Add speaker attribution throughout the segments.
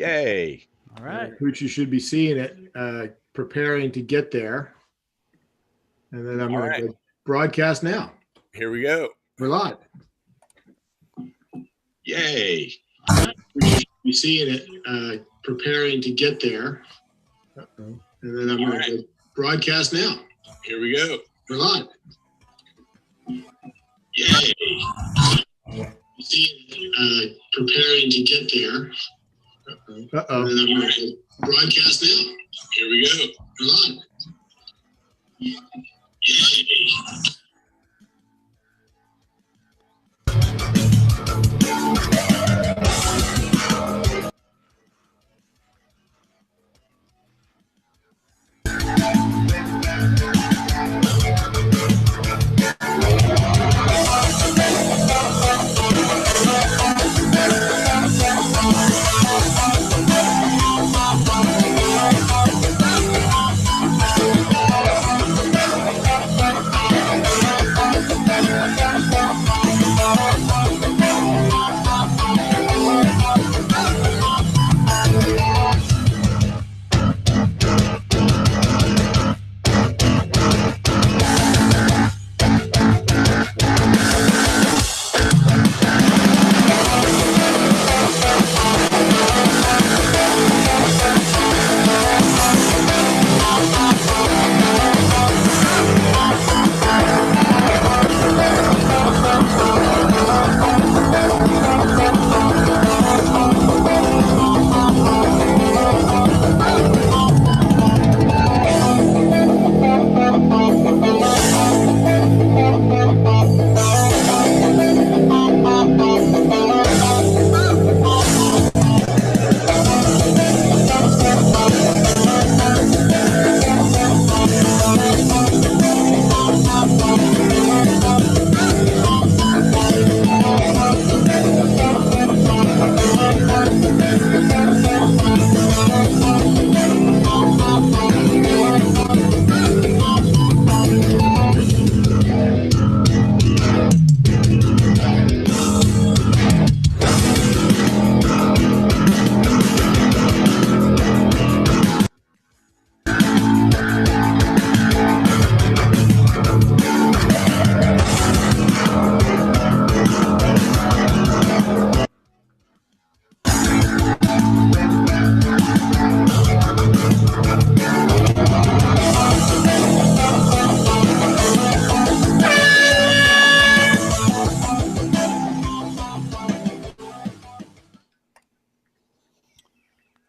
Speaker 1: Yay.
Speaker 2: All right.
Speaker 3: Which you should be seeing it, preparing to get there. And then I'm going to broadcast now.
Speaker 1: Here we go.
Speaker 3: We're live.
Speaker 1: Yay.
Speaker 3: We should be seeing it, preparing to get there. And then I'm going to broadcast now.
Speaker 1: Here we go.
Speaker 3: We're live.
Speaker 1: Yay.
Speaker 3: See it, preparing to get there. And then I'm going to broadcast now.
Speaker 1: Here we go.
Speaker 3: We're live.
Speaker 1: Yay.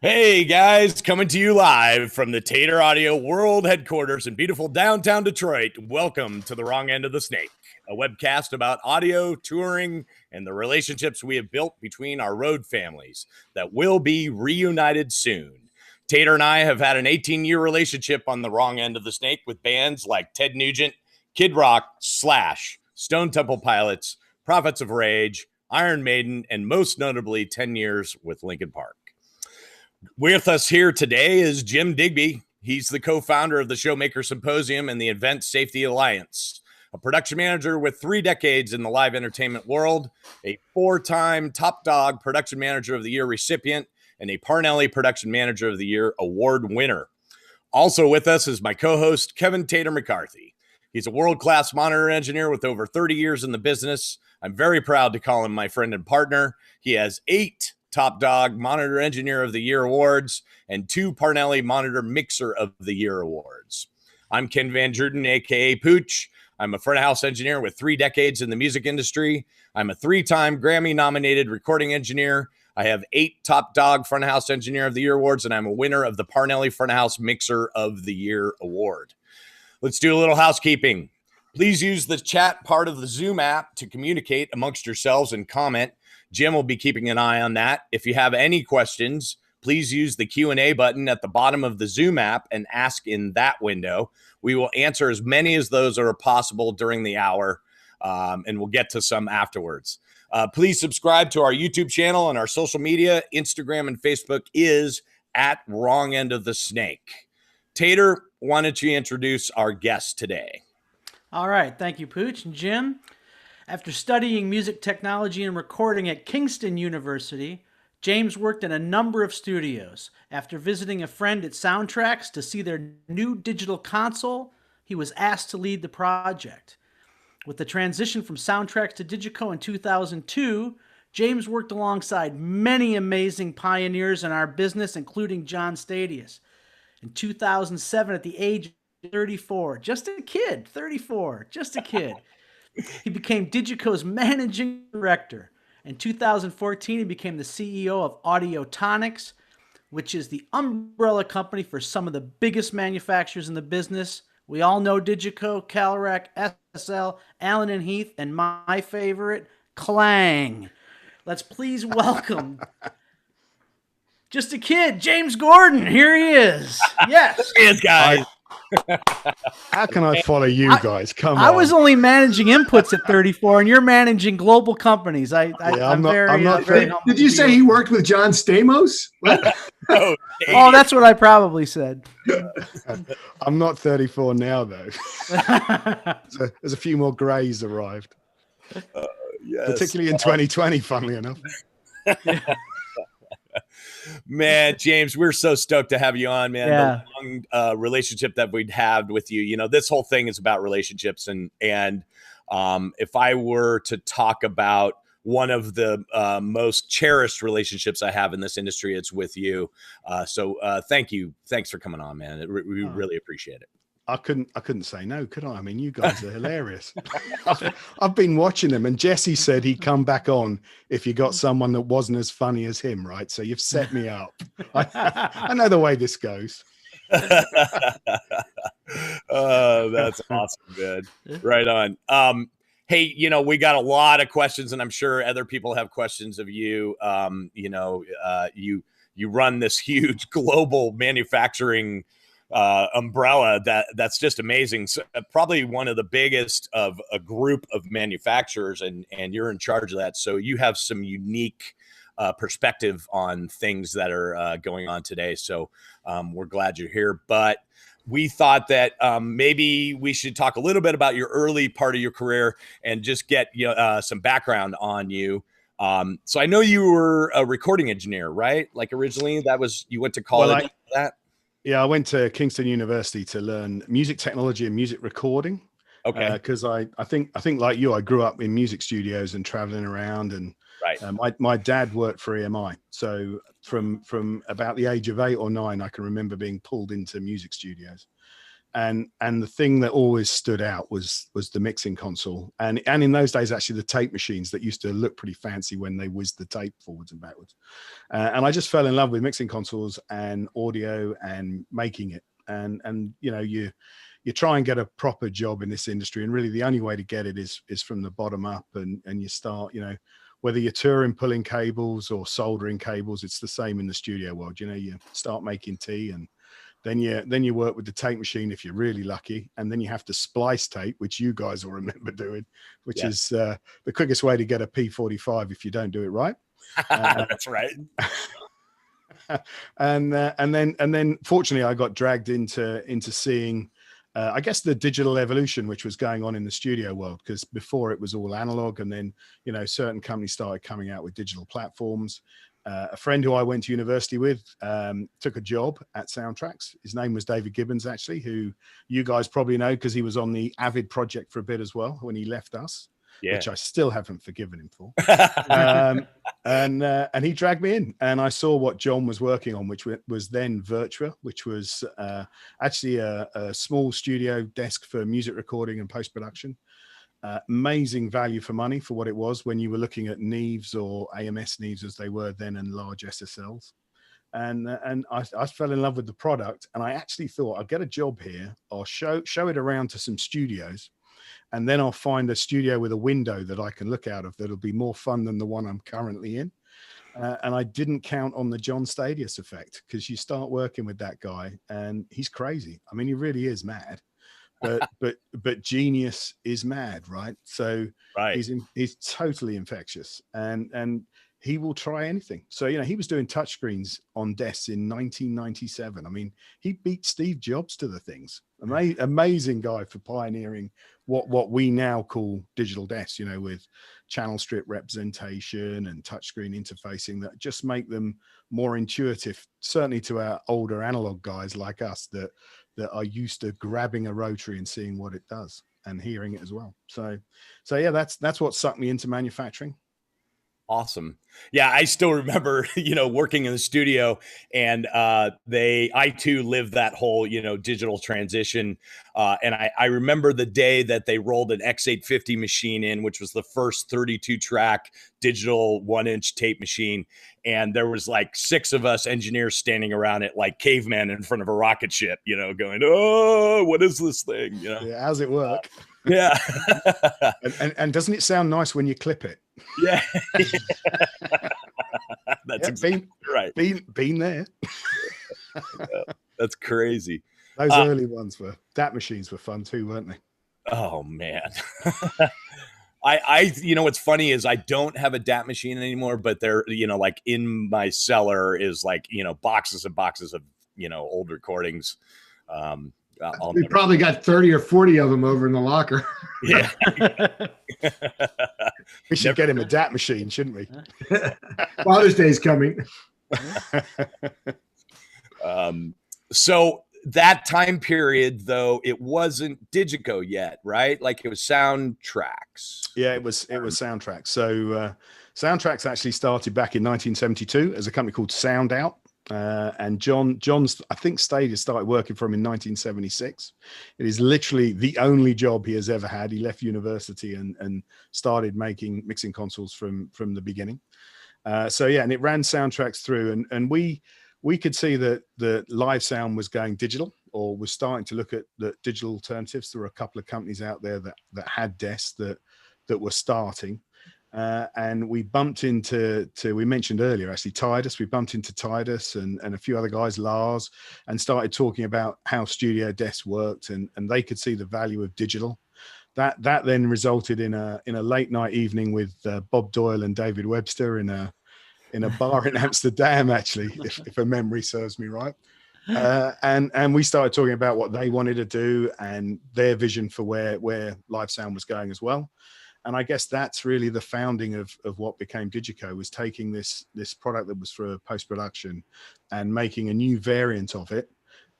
Speaker 1: Hey guys, coming to you live from the Tater Audio World Headquarters in beautiful downtown Detroit. Welcome to The Wrong End of the Snake, a webcast about audio, touring, and the relationships we have built between our road families that will be reunited soon. Tater and I have had an 18-year relationship on The Wrong End of the Snake with bands like Ted Nugent, Kid Rock, Slash, Stone Temple Pilots, Prophets of Rage, Iron Maiden, and most notably 10 years with Linkin Park. With us here today is Jim Digby. He's the co-founder of the Showmaker Symposium and the Event Safety Alliance, a production manager with 3 decades in the live entertainment world, a 4-time Top Dog Production Manager of the Year recipient, and a Parnelli Production Manager of the Year award winner. Also with us is my co-host, Kevin Tater McCarthy. He's a world-class monitor engineer with over 30 years in the business. I'm very proud to call him my friend and partner. He has 8 Top Dog Monitor Engineer of the Year awards and 2 Parnelli Monitor Mixer of the Year awards. I'm Ken Van Druten, aka Pooch. I'm a front of house engineer with 3 decades in the music industry. I'm a 3-time Grammy nominated recording engineer. I have 8 Top Dog Front of House Engineer of the Year awards, and I'm a winner of the Parnelli Front of House Mixer of the Year award. Let's do a little housekeeping. Please use the chat part of the Zoom app to communicate amongst yourselves and comment. Jim will be keeping an eye on that. If you have any questions, please use the Q&A button at the bottom of the Zoom app and ask in that window. We will answer as many as those are possible during the hour, and we'll get to some afterwards. Please subscribe to our YouTube channel and our social media. Instagram and Facebook is at Wrong End of the Snake. Tater, why don't you introduce our guest today?
Speaker 2: All right. Thank you, Pooch. And Jim, after studying music technology and recording at Kingston University, James worked in a number of studios. After visiting a friend at Soundtracs to see their new digital console, he was asked to lead the project. With the transition from Soundtracs to DiGiCo in 2002, James worked alongside many amazing pioneers in our business, including John Stadius. In 2007, at the age of 34, just a kid, 34, just a kid, he became DiGiCo's managing director. In 2014, he became the CEO of Audiotonics, which is the umbrella company for some of the biggest manufacturers in the business. We all know DiGiCo, Calrac, SL, Allen and Heath, and my favorite, Klang. Let's please welcome just a kid, James Gordon. Here he is. Yes.
Speaker 1: Yes, guys.
Speaker 4: How can I follow you guys? Come on.
Speaker 2: I was only managing inputs at 34, and you're managing global companies. I'm not very humble.
Speaker 3: Did you say he worked with John Stamos? What?
Speaker 2: Oh, that's what I probably said.
Speaker 4: I'm not 34 now, though. There's a few more grays arrived.
Speaker 1: Yes.
Speaker 4: Particularly in 2020, funnily enough.
Speaker 1: Man, James, we're so stoked to have you on, man.
Speaker 2: Yeah.
Speaker 1: The long relationship that we'd had with you. You know, this whole thing is about relationships. And if I were to talk about one of the most cherished relationships I have in this industry, it's with you. So thank you. Thanks for coming on, man. We really appreciate it.
Speaker 4: I couldn't say no, could I? I mean, you guys are hilarious. I've been watching them, and Jesse said he'd come back on if you got someone that wasn't as funny as him, right? So you've set me up. I know the way this goes.
Speaker 1: Oh, that's awesome, man. Right on. Hey, you know, we got a lot of questions, and I'm sure other people have questions of you. You run this huge global manufacturing umbrella that's just amazing. So, probably one of the biggest of a group of manufacturers, and you're in charge of that. So you have some unique perspective on things that are going on today. So we're glad you're here. But we thought that maybe we should talk a little bit about your early part of your career and just get some background on you. So I know you were a recording engineer, right? Like originally you went to college for that?
Speaker 4: Yeah, I went to Kingston University to learn music technology and music recording.
Speaker 1: Okay.
Speaker 4: Because I think like you, I grew up in music studios and traveling around, and
Speaker 1: right.
Speaker 4: My dad worked for EMI. So from about the age of 8 or 9, I can remember being pulled into music studios. And the thing that always stood out was the mixing console, and in those days actually the tape machines that used to look pretty fancy when they whizzed the tape forwards and backwards. And I just fell in love with mixing consoles and audio and making it. And you try and get a proper job in this industry, and really the only way to get it is from the bottom up, and you start, whether you're touring, pulling cables or soldering cables, it's the same in the studio world. You start making tea, and then you work with the tape machine if you're really lucky, and then you have to splice tape, which you guys will remember doing, which is the quickest way to get a P45 if you don't do it right.
Speaker 1: That's right.
Speaker 4: And then fortunately I got dragged into seeing I guess the digital evolution which was going on in the studio world, because before it was all analog, and then certain companies started coming out with digital platforms. A friend who I went to university with took a job at Soundtracs. His name was David Gibbons, actually, who you guys probably know because he was on the Avid project for a bit as well when he left us, which I still haven't forgiven him for. And he dragged me in, and I saw what John was working on, which was then Virtua, which was actually a small studio desk for music recording and post-production. Amazing value for money for what it was when you were looking at Neves or AMS Neves as they were then, and large SSLs. And I fell in love with the product, and I actually thought I'll get a job here. I'll show it around to some studios, and then I'll find a studio with a window that I can look out of that'll be more fun than the one I'm currently in. And I didn't count on the John Stadius effect, because you start working with that guy and he's crazy. I mean, he really is mad. But genius is mad, right? So he's totally infectious, and he will try anything. So, you know, he was doing touchscreens on desks in 1997. I mean, he beat Steve Jobs to the things. Amazing guy for pioneering what we now call digital desks, you know, with channel strip representation and touchscreen interfacing that just make them more intuitive, certainly to our older analog guys like us that are used to grabbing a rotary and seeing what it does and hearing it as well. So yeah, that's what sucked me into manufacturing.
Speaker 1: Awesome. Yeah, I still remember, you know, working in the studio, and I too lived that whole, you know, digital transition. And I remember the day that they rolled an X850 machine in, which was the first 32 track digital 1-inch tape machine. And there was like 6 of us engineers standing around it like cavemen in front of a rocket ship, you know, going, oh, what is this thing? You know,
Speaker 4: yeah, how's it work?
Speaker 1: Yeah.
Speaker 4: and doesn't it sound nice when you clip it?
Speaker 1: Yeah. That's exactly right.
Speaker 4: Been there.
Speaker 1: Yeah, that's crazy.
Speaker 4: Those early ones DAT machines were fun too, weren't they?
Speaker 1: Oh man. I you know what's funny is I don't have a DAT machine anymore, but they're, you know, like in my cellar is like, you know, boxes and boxes of, you know, old recordings.
Speaker 3: We probably got 30 or 40 of them over in the locker.
Speaker 1: Yeah.
Speaker 4: We should get him a DAT machine, shouldn't we?
Speaker 3: Father's Day's coming.
Speaker 1: So that time period, though, it wasn't DiGiCo yet, right? Like it was Soundtracs.
Speaker 4: Yeah, it was Soundtracs. So Soundtracs actually started back in 1972 as a company called Sound Out. And John's, I think Stadius started working for him in 1976. It is literally the only job he has ever had. He left university and started making mixing consoles from the beginning. So yeah, and it ran Soundtracs through, and we could see that the live sound was going digital, or was starting to look at the digital alternatives. There were a couple of companies out there that had desks that were starting. And we bumped into, we mentioned earlier, actually, Titus. We bumped into Titus and a few other guys, Lars, and started talking about how studio desks worked, and they could see the value of digital. That then resulted in a late night evening with Bob Doyle and David Webster in a bar in Amsterdam, actually, if a memory serves me right. And we started talking about what they wanted to do and their vision for where live sound was going as well. And I guess that's really the founding of what became DiGiCo, was taking this product that was for post-production and making a new variant of it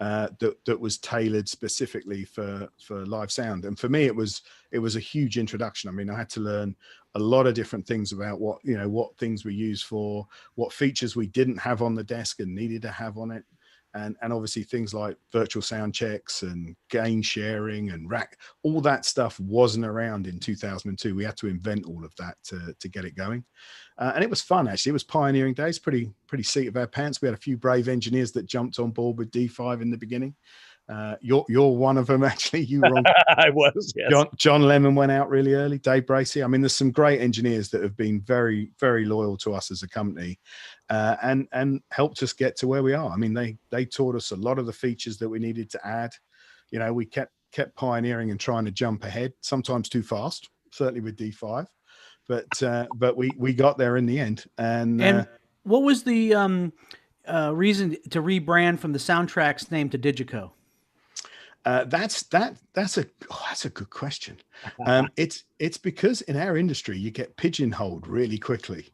Speaker 4: that was tailored specifically for live sound. And for me, it was a huge introduction. I mean, I had to learn a lot of different things about what things we use for, what features we didn't have on the desk and needed to have on it. And obviously things like virtual sound checks and gain sharing and rack, all that stuff wasn't around in 2002. We had to invent all of that to get it going. And it was fun, actually. It was pioneering days, pretty seat of our pants. We had a few brave engineers that jumped on board with D5 in the beginning. You're one of them, actually. You were on.
Speaker 1: I was, yes.
Speaker 4: John Lemon went out really early. Dave Bracey. I mean, there's some great engineers that have been very, very loyal to us as a company, and helped us get to where we are. I mean, they taught us a lot of the features that we needed to add. You know, we kept pioneering and trying to jump ahead, sometimes too fast, certainly with D5, but we got there in the end. And
Speaker 2: what was the reason to rebrand from the Soundtracs name to DiGiCo?
Speaker 4: That's a good question. It's because in our industry you get pigeonholed really quickly,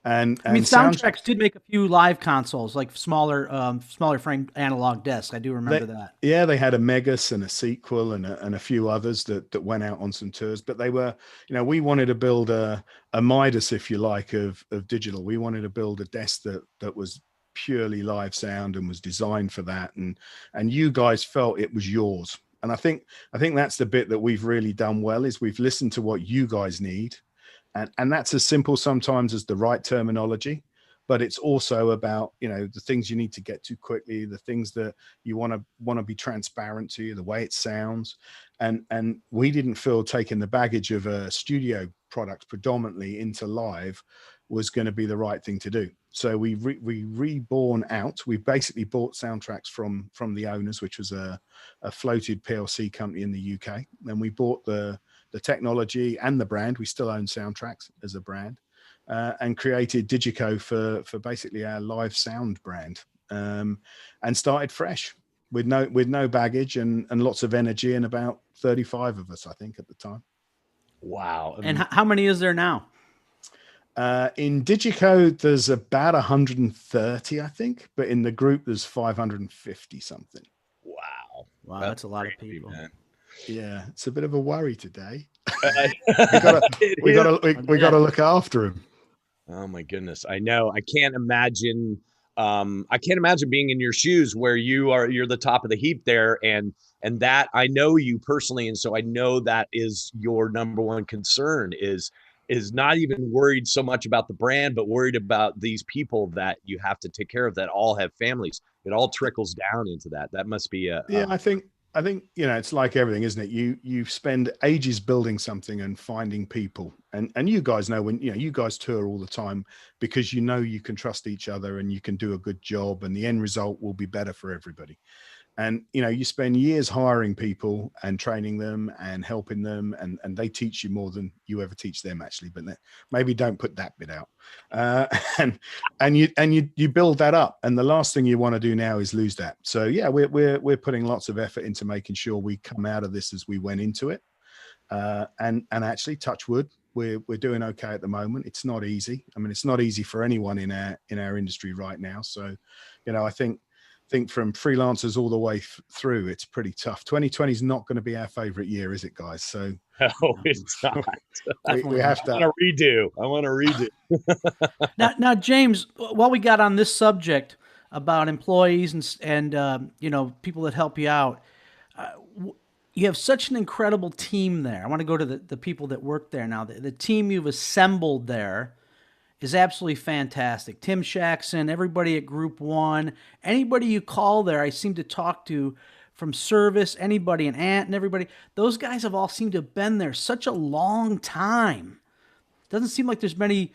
Speaker 4: and I mean
Speaker 2: Soundtracs did make a few live consoles, like smaller frame analog desks. I do remember that. Yeah,
Speaker 4: they had a Megas and a Sequel and a few others that went out on some tours. But they were, you know, we wanted to build a Midas, if you like, of digital. We wanted to build a desk that was purely live sound and was designed for that, and you guys felt it was yours. And I think that's the bit that we've really done well, is we've listened to what you guys need, and that's as simple sometimes as the right terminology, but it's also about, you know, the things you need to get to quickly, the things that you want to be transparent to you, the way it sounds, and we didn't feel taking the baggage of a studio product predominantly into live was going to be the right thing to do. So we reborn out. We basically bought Soundtracs from the owners, which was a floated PLC company in the UK. And we bought the technology and the brand. We still own Soundtracs as a brand. and created DiGiCo for basically our live sound brand, and started fresh with no baggage and lots of energy, and about 35 of us, I think, at the time.
Speaker 1: Wow.
Speaker 2: And how many is there now?
Speaker 4: In DiGiCo, there's about 130, I think, but in the group, there's 550 something.
Speaker 2: Wow, that's a lot of people.
Speaker 1: Man.
Speaker 4: Yeah, it's a bit of a worry today. we gotta look after him.
Speaker 1: Oh my goodness. I know. I can't imagine being in your shoes where you're the top of the heap there, and that I know you personally, and so I know that is your number one concern is not even worried so much about the brand, but worried about these people that you have to take care of that all have families. It all trickles down into that. That must be
Speaker 4: I think it's like everything, isn't it? You spend ages building something and finding people, and you guys know, when you guys tour all the time, because you can trust each other and you can do a good job, and the end result will be better for everybody. And you spend years hiring people and training them and helping them, and they teach you more than you ever teach them, actually. But maybe don't put that bit out. And you build that up, and the last thing you want to do now is lose that. So yeah, we're putting lots of effort into making sure we come out of this as we went into it. And actually, touch wood, we're doing okay at the moment. It's not easy. I mean, it's not easy for anyone in our industry right now. So, I think from freelancers all the way through, it's pretty tough. 2020 is not going to be our favorite year, is it, guys? So
Speaker 1: no, it's not.
Speaker 4: we have to.
Speaker 1: I want to redo.
Speaker 2: Now, James, while we got on this subject about employees and people that help you out, you have such an incredible team there. I want to go to the people that work there now. The team you've assembled there is absolutely fantastic. Tim Shaxson, everybody at Group One, anybody you call there, I seem to talk to from service, anybody, an Ant and everybody, those guys have all seemed to have been there such a long time. Doesn't seem like there's many,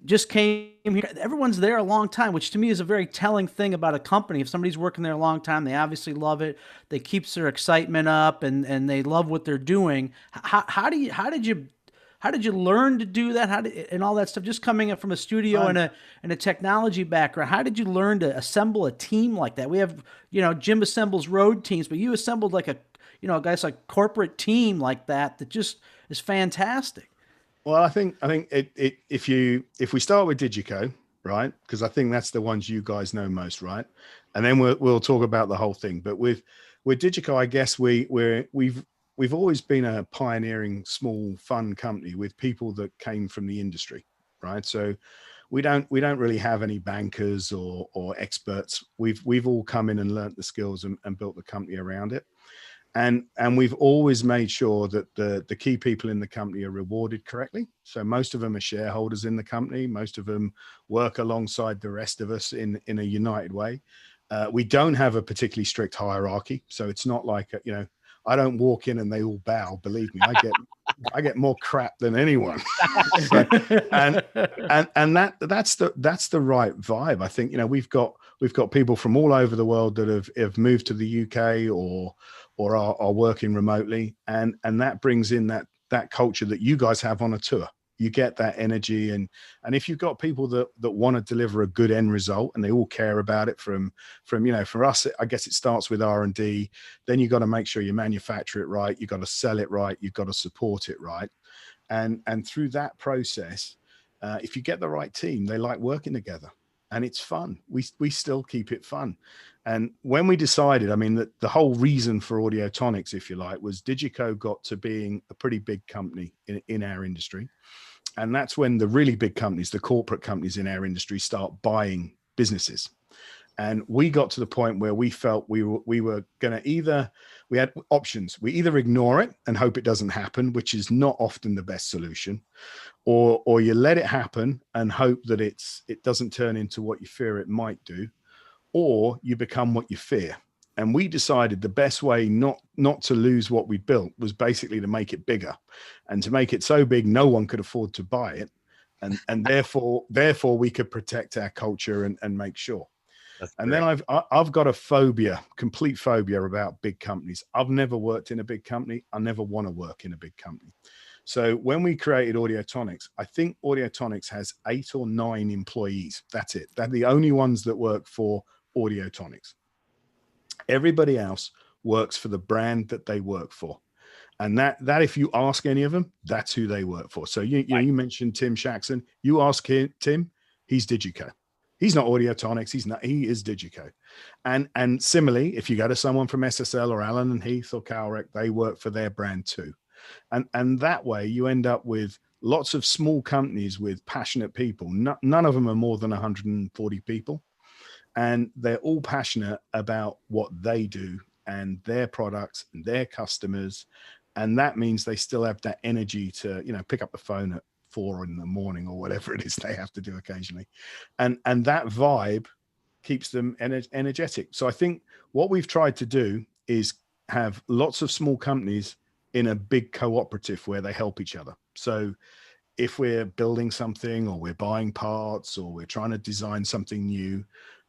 Speaker 2: just came here. Everyone's there a long time, which to me is a very telling thing about a company. If somebody's working there a long time, they obviously love it. They keeps their excitement up, and they love what they're doing. How did you learn to do that? And all that stuff? Just coming up from a studio and a technology background, how did you learn to assemble a team like that? We have, Jim assembles road teams, but you assembled like a corporate team like that just is fantastic.
Speaker 4: Well, I think if we start with DiGiCo, right? Because I think that's the ones you guys know most, right? And then we'll talk about the whole thing. But with DiGiCo, I guess we've always been a pioneering, small, fun company with people that came from the industry, right? So we don't really have any bankers or experts. We've all come in and learnt the skills and built the company around it. And we've always made sure that the key people in the company are rewarded correctly. So most of them are shareholders in the company. Most of them work alongside the rest of us in a united way. We don't have a particularly strict hierarchy. So it's not like, I don't walk in and they all bow. Believe me, I get more crap than anyone. and that's the right vibe. I think, we've got people from all over the world that have moved to the UK or are working remotely, and that brings in that culture that you guys have on a tour. You get that energy, and if you've got people that want to deliver a good end result, and they all care about it from for us, I guess it starts with R&D. Then you got to make sure you manufacture it right. You got to sell it right. You've got to support it right, and through that process, if you get the right team, they like working together. And it's fun. We still keep it fun. And when we decided, the whole reason for Audiotonics, if you like, was DiGiCo got to being a pretty big company in our industry. And that's when the really big companies, the corporate companies in our industry, start buying businesses. And we got to the point where we felt we were going to we had options. We either ignore it and hope it doesn't happen, which is not often the best solution, or you let it happen and hope that it doesn't turn into what you fear it might do, or you become what you fear. And we decided the best way not to lose what we built was basically to make it bigger, and to make it so big no one could afford to buy it, and therefore we could protect our culture and make sure. And then I've got a complete phobia about big companies. I've never worked in a big company. I never want to work in a big company. So when we created Audiotonics, I think Audiotonics has 8 or 9 employees. That's it. They're the only ones that work for Audiotonics. Everybody else works for the brand that they work for. And that if you ask any of them, that's who they work for. So you mentioned Tim Shaxson. You ask Tim, he's DiGiCo. He's not Audiotonics. He is DiGiCo. And similarly, if you go to someone from SSL or Allen and Heath or Calrec, they work for their brand too. And that way you end up with lots of small companies with passionate people. None of them are more than 140 people. And they're all passionate about what they do and their products and their customers. And that means they still have that energy to, pick up the phone at 4 in the morning or whatever it is they have to do occasionally. And that vibe keeps them energetic. So I think what we've tried to do is have lots of small companies in a big cooperative where they help each other. So if we're building something or we're buying parts or we're trying to design something new,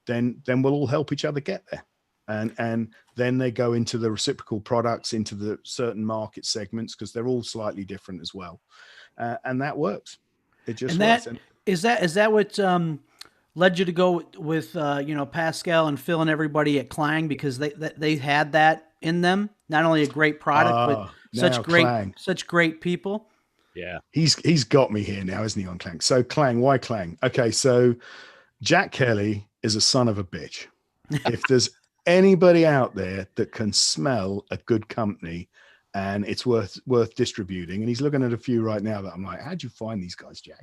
Speaker 4: then we'll all help each other get there. And then they go into the reciprocal products, into the certain market segments, because they're all slightly different as well. And that works. It just works.
Speaker 2: Is that what led you to go with Pascal and Phil and everybody at Klang, because they had that in them? Not only a great product, but such great people.
Speaker 1: Yeah,
Speaker 4: he's got me here now, isn't he, on Klang? So Klang, why Klang? Okay, so Jack Kelly is a son of a bitch. If there's anybody out there that can smell a good company and it's worth distributing, and he's looking at a few right now that I'm like, how'd you find these guys, Jack?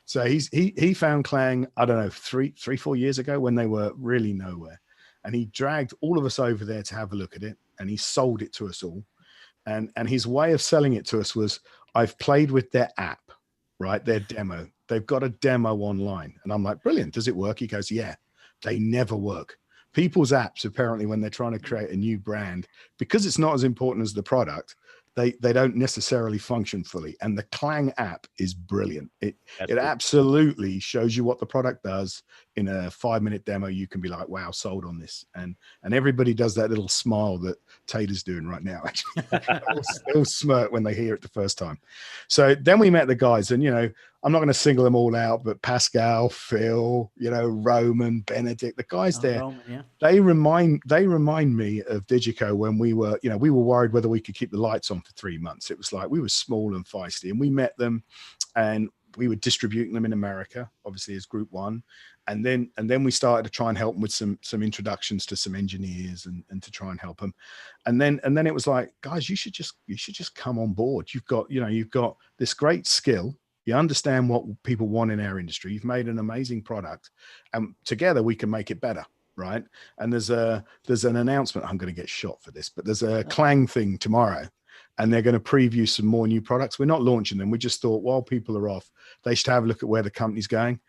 Speaker 4: So he found Klang, I don't know, 3-4 years ago when they were really nowhere, and he dragged all of us over there to have a look at it, and he sold it to us all. And his way of selling it to us was, I've played with their app, right? Their demo. They've got a demo online. And I'm like, brilliant. Does it work? He goes, yeah, they never work. People's apps, apparently, when they're trying to create a new brand, because it's not as important as the product, they don't necessarily function fully. And the Klang app is brilliant. It absolutely shows you what the product does. In a 5-minute demo, you can be like, wow, sold on this. And everybody does that little smile that Tater's doing right now, actually. They'll smirk when they hear it the first time. So then we met the guys, and, I'm not going to single them all out, but Pascal, Phil, Roman, Benedict, the guys there, Roman, yeah. They remind me of DiGiCo when we were worried whether we could keep the lights on for 3 months. It was like we were small and feisty, and we met them, and we were distributing them in America, obviously as Group 1. And then we started to try and help them with some introductions to some engineers and to try and help them. And then it was like, guys, you should just come on board. You've got this great skill. You understand what people want in our industry. You've made an amazing product, and together we can make it better, right? And there's an announcement. I'm going to get shot for this, but there's a Klang thing tomorrow, and they're going to preview some more new products. We're not launching them. We just thought while people are off, they should have a look at where the company's going.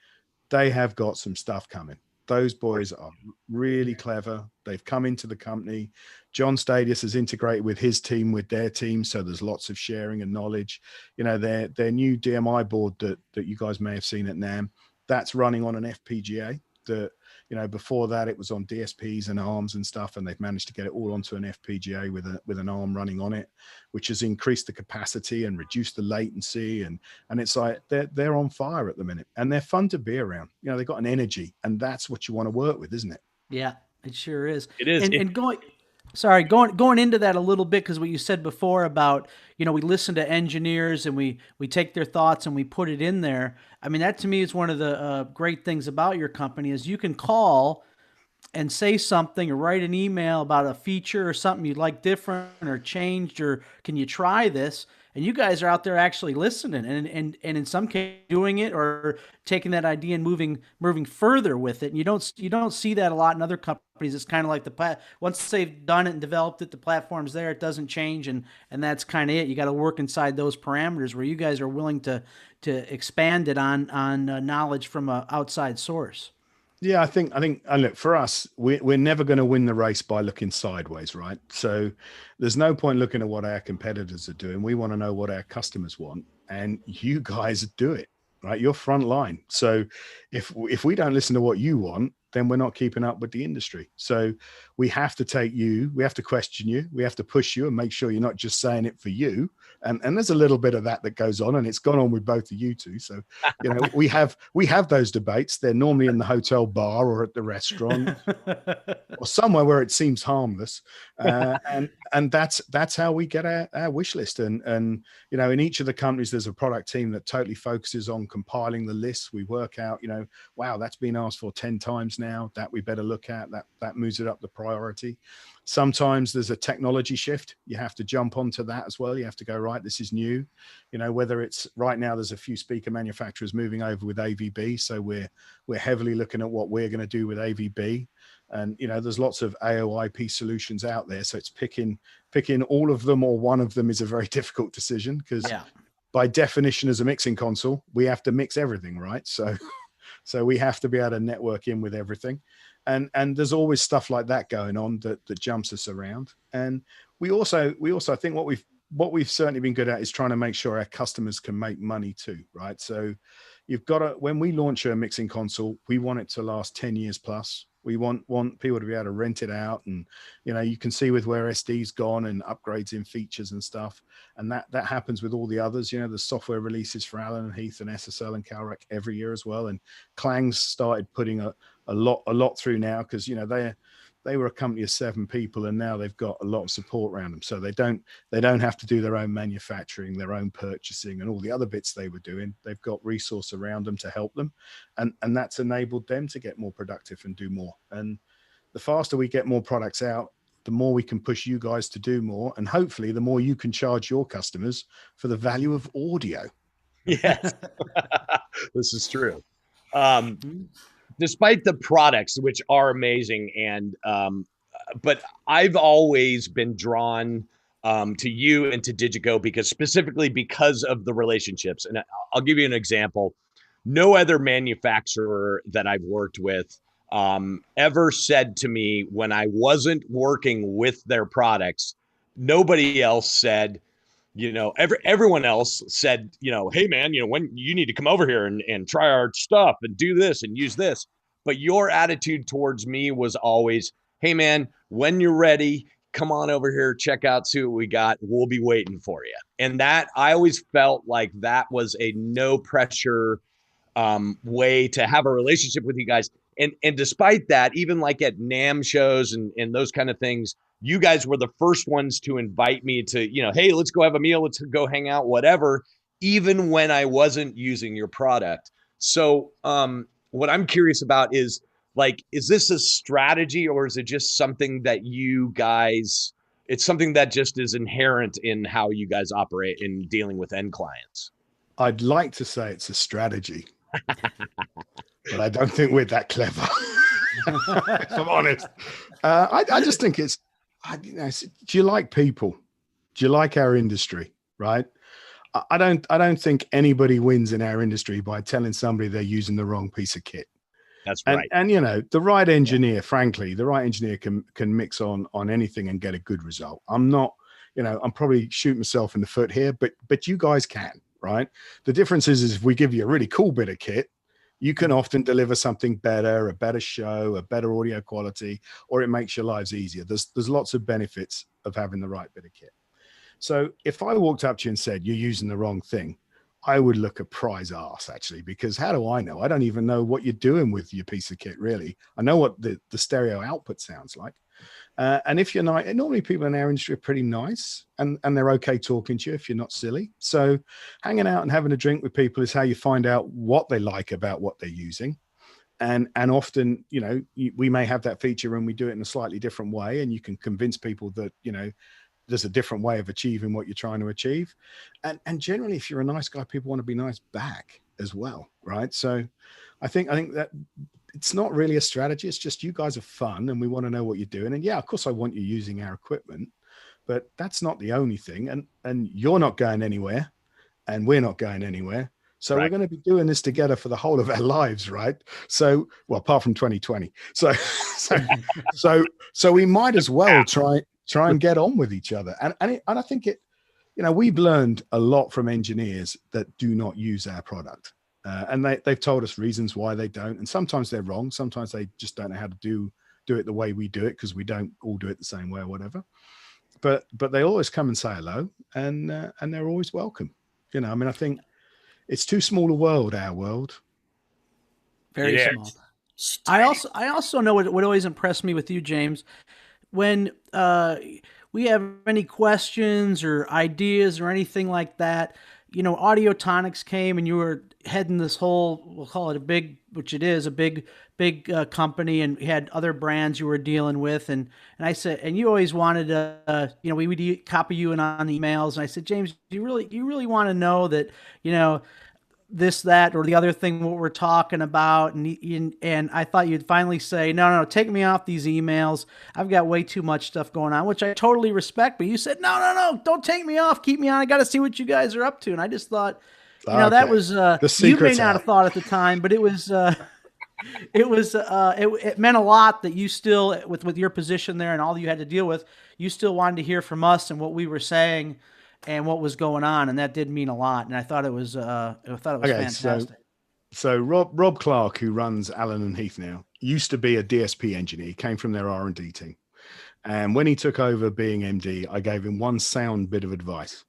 Speaker 4: They have got some stuff coming. Those boys are really clever. They've come into the company. John Stadius has integrated with his team, with their team. So there's lots of sharing and knowledge. Their new DMI board that you guys may have seen at NAMM, that's running on an FPGA that, before that it was on DSPs and ARMs and stuff, and they've managed to get it all onto an FPGA with an ARM running on it, which has increased the capacity and reduced the latency. And it's like they're on fire at the minute, and they're fun to be around. They've got an energy, and that's what you want to work with, isn't it?
Speaker 2: Yeah, it sure is.
Speaker 1: It is.
Speaker 2: And going into that a little bit, because what you said before about, we listen to engineers and we take their thoughts and we put it in there. I mean, that to me is one of the great things about your company is you can call and say something or write an email about a feature or something you'd like different or changed, or can you try this? And you guys are out there actually listening and in some cases doing it or taking that idea and moving further with it. And you don't see that a lot in other companies. It's kind of like once they've done it and developed it, the platform's there, it doesn't change, and that's kind of it. You got to work inside those parameters where you guys are willing to expand it on knowledge from an outside source.
Speaker 4: Yeah, I think, and look, for us, we're never going to win the race by looking sideways, right? So there's no point looking at what our competitors are doing. We want to know what our customers want, and you guys do it, right? You're front line. So if we don't listen to what you want, then we're not keeping up with the industry. So we have to we have to question you, we have to push you and make sure you're not just saying it for you. And there's a little bit of that goes on, and it's gone on with both of you two. So, you know, we have those debates. They're normally in the hotel bar or at the restaurant or somewhere where it seems harmless. And that's how we get our wish list. And, you know, in each of the companies, there's a product team that totally focuses on compiling the lists. We work out, you know, wow, that's been asked for 10 times now, that we better look at. That moves it up the priority. Sometimes there's a technology shift. You have to jump onto that as well. You have to go, right, this is new. You know, whether it's right now, there's a few speaker manufacturers moving over with AVB. So we're heavily looking at what we're going to do with AVB. And, you know, there's lots of AOIP solutions out there. So it's picking all of them or one of them is a very difficult decision, because by definition, as a mixing console, we have to mix everything, right? So we have to be able to network in with everything. And there's always stuff like that going on that jumps us around. And we also I think what we've certainly been good at is trying to make sure our customers can make money too, right? So you've got to, when we launch a mixing console, we want it to last 10 years plus. We want people to be able to rent it out. And, you know, you can see with where SD's gone and upgrades in features and stuff. And that happens with all the others. You know, the software releases for Allen and Heath and SSL and Calrec every year as well. And Klang's started putting a lot through now, because, you know, they were a company of 7 people and now they've got a lot of support around them. So they don't have to do their own manufacturing, their own purchasing and all the other bits they were doing. They've got resource around them to help them. And that's enabled them to get more productive and do more. And the faster we get more products out, the more we can push you guys to do more. And hopefully the more you can charge your customers for the value of audio.
Speaker 1: Yes, this is true. Despite the products, which are amazing, and but I've always been drawn to you and to DiGiCo because of the relationships. And I'll give you an example. No other manufacturer that I've worked with ever said to me when I wasn't working with their products, nobody else said, you know, everyone else said, you know, hey man, you know, when you need to come over here and try our stuff and do this and use this. But your attitude towards me was always, hey man, when you're ready, come on over here, check out, see what we got. We'll be waiting for you. And that, I always felt like that was a no pressure way to have a relationship with you guys. And despite that, even like at NAMM shows and those kind of things, you guys were the first ones to invite me to, you know, hey, let's go have a meal, let's go hang out, whatever, even when I wasn't using your product. So what I'm curious about is, like, is this a strategy, or is it just something that you guys, it's something that just is inherent in how you guys operate in dealing with end clients?
Speaker 4: I'd like to say it's a strategy, but I don't think we're that clever. If I'm honest, I just think it's, you know, do you like people? Do you like our industry? Right? I don't think anybody wins in our industry by telling somebody they're using the wrong piece of kit.
Speaker 1: That's right.
Speaker 4: And you know, the right engineer, frankly, the right engineer can mix on anything and get a good result. I'm not, you know, I'm probably shooting myself in the foot here, but you guys can, right? The difference is if we give you a really cool bit of kit, you can often deliver something better, a better show, a better audio quality, or it makes your lives easier. There's lots of benefits of having the right bit of kit. So if I walked up to you and said, you're using the wrong thing, I would look a prize ass, actually, because how do I know? I don't even know what you're doing with your piece of kit, really. I know what the stereo output sounds like. And if you're not, normally people in our industry are pretty nice and they're okay talking to you if you're not silly. So hanging out and having a drink with people is how you find out what they like about what they're using. And often, you know, we may have that feature and we do it in a slightly different way, and you can convince people that, you know, there's a different way of achieving what you're trying to achieve. And generally, if you're a nice guy, people want to be nice back as well, right? So I think that it's not really a strategy. It's just you guys are fun and we want to know what you're doing. And yeah, of course I want you using our equipment, but that's not the only thing. And you're not going anywhere and we're not going anywhere. So We're going to be doing this together for the whole of our lives, right? So, well, apart from 2020. So we might as well try and get on with each other. And I think it, you know, we've learned a lot from engineers that do not use our product. And they've told us reasons why they don't. And sometimes they're wrong. Sometimes they just don't know how to do it the way we do it, because we don't all do it the same way or whatever. But they always come and say hello, and they're always welcome. You know, I mean, I think it's too small a world, our world.
Speaker 2: Very small. I also know what always impressed me with you, James, when we have any questions or ideas or anything like that. You know, Audiotonics came and you were heading this whole, we'll call it a big, which it is, a big company, and you had other brands you were dealing with. And I said, and you always wanted to, you know, we would copy you in on emails. And I said, James, you really want to know that, you know, this, that, or the other thing, what we're talking about. And I thought you'd finally say, no, take me off these emails. I've got way too much stuff going on, which I totally respect. But you said, no, don't take me off. Keep me on. I got to see what you guys are up to. And I just thought, you know, that was, you may not have thought at the time, but it was, it meant a lot that you still, with your position there and all you had to deal with, you still wanted to hear from us and what we were saying and what was going on, and that did mean a lot. And I thought it was fantastic.
Speaker 4: So Rob Clark, who runs Allen and Heath now, used to be a DSP engineer. He came from their R&D team, and when he took over being MD, I gave him one sound bit of advice: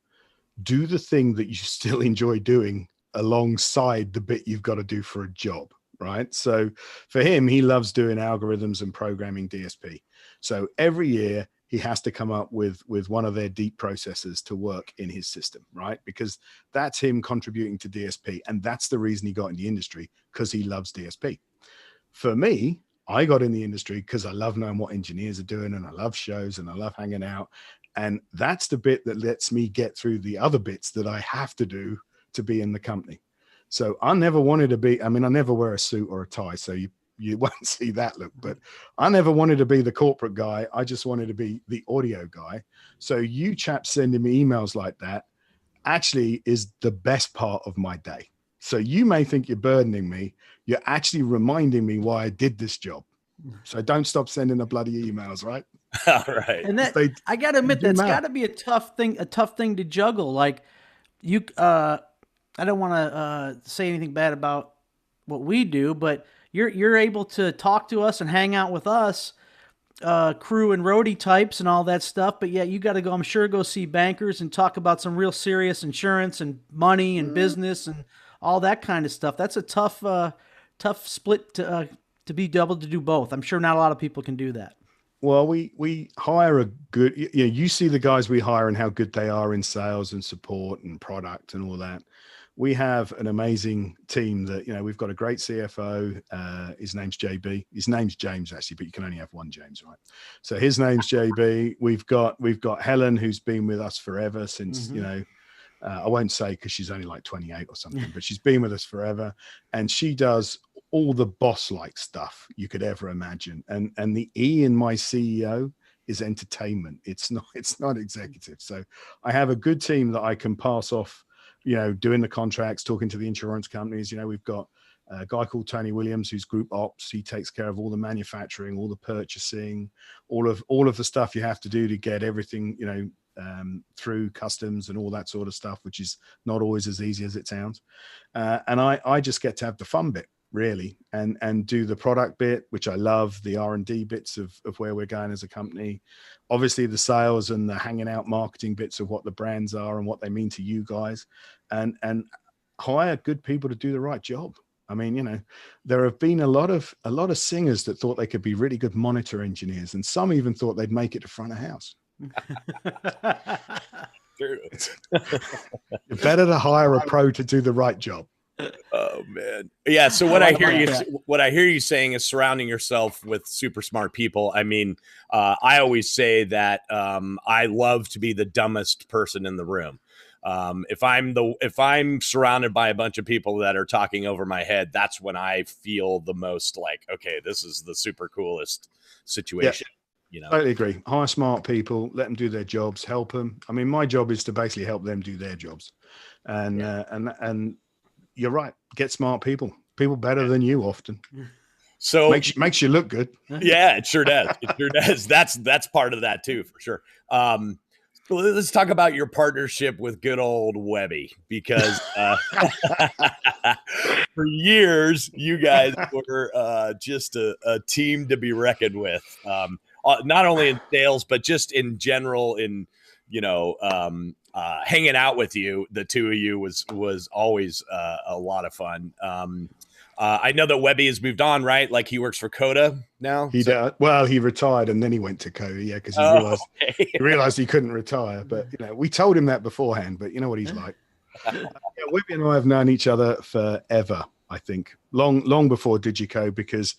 Speaker 4: do the thing that you still enjoy doing alongside the bit you've got to do for a job. Right. So for him, he loves doing algorithms and programming DSP. So every year he has to come up with one of their deep processors to work in his system, right? Because that's him contributing to DSP. And that's the reason he got in the industry, because he loves DSP. For me, I got in the industry because I love knowing what engineers are doing, and I love shows, and I love hanging out. And that's the bit that lets me get through the other bits that I have to do to be in the company. So I never wanted to be, I mean, I never wear a suit or a tie, so you won't see that look, but I never wanted to be the corporate guy. I just wanted to be the audio guy. So you chaps sending me emails like that actually is the best part of my day. So you may think you're burdening me. You're actually reminding me why I did this job. So don't stop sending the bloody emails, right?
Speaker 1: All right.
Speaker 2: And that, I got to admit, that's got to be a tough thing to juggle. Like you, I don't want to say anything bad about what we do, but you're able to talk to us and hang out with us, crew and roadie types and all that stuff. But yeah, you got to go, I'm sure, go see bankers and talk about some real serious insurance and money and business and all that kind of stuff. That's a tough split to be able to do both. I'm sure not a lot of people can do that.
Speaker 4: Well, we hire a good, you see the guys we hire and how good they are in sales and support and product and all that. We have an amazing team that, we've got a great CFO. His name's JB. His name's James, actually, but you can only have one James, right? So his name's JB. We've got Helen, who's been with us forever since, I won't say because she's only like 28 or something, but she's been with us forever. And she does all the boss-like stuff you could ever imagine. And the E in my CEO is entertainment. It's not executive. So I have a good team that I can pass off, doing the contracts, talking to the insurance companies. We've got a guy called Tony Williams, who's group ops. He takes care of all the manufacturing, all the purchasing, all of the stuff you have to do to get everything, through customs and all that sort of stuff, which is not always as easy as it sounds. And I just get to have the fun bit, really, and do the product bit, which I love, the R&D bits of where we're going as a company, obviously the sales and the hanging out marketing bits of what the brands are and what they mean to you guys, and hire good people to do the right job. I mean, there have been a lot of singers that thought they could be really good monitor engineers, and some even thought they'd make it to front of house. It's better to hire a pro to do the right job.
Speaker 1: Oh man. Yeah. So what I hear you saying is surrounding yourself with super smart people. I mean, I always say that I love to be the dumbest person in the room. If I'm surrounded by a bunch of people that are talking over my head, that's when I feel the most like, okay, this is the super coolest situation. Yeah.
Speaker 4: Totally agree. Hire smart people, let them do their jobs, help them. I mean, my job is to basically help them do their jobs, and you're right. Get smart people better than you often.
Speaker 1: So
Speaker 4: makes you look good.
Speaker 1: Yeah, it sure does. It sure does. That's part of that too, for sure. Well, let's talk about your partnership with good old Webby, because for years you guys were just a team to be reckoned with. Not only in sales, but just in general, in hanging out with you, the two of you was always a lot of fun. I know that Webby has moved on, right? Like he works for Coda now.
Speaker 4: Well, he retired and then he went to Coda, yeah, because he realized he couldn't retire. But we told him that beforehand. But you know what he's like. Webby and I have known each other forever. I think long before DiGiCo, because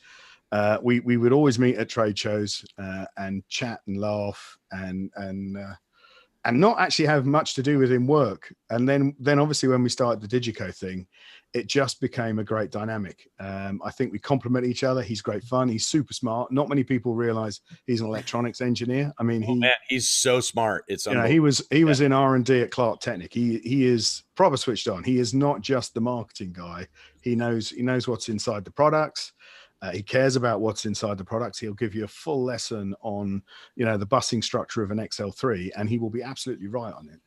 Speaker 4: we would always meet at trade shows and chat and laugh and not actually have much to do with in work. And then obviously when we started the DiGiCo thing, it just became a great dynamic. I think we complement each other. He's great fun. He's super smart. Not many people realize he's an electronics engineer. I mean,
Speaker 1: he's so smart. It's
Speaker 4: he was in R&D at Clark Technic. He is proper switched on. He is not just the marketing guy. He knows what's inside the products. He cares about what's inside the products. He'll give you a full lesson on, the busing structure of an XL3, and he will be absolutely right on it.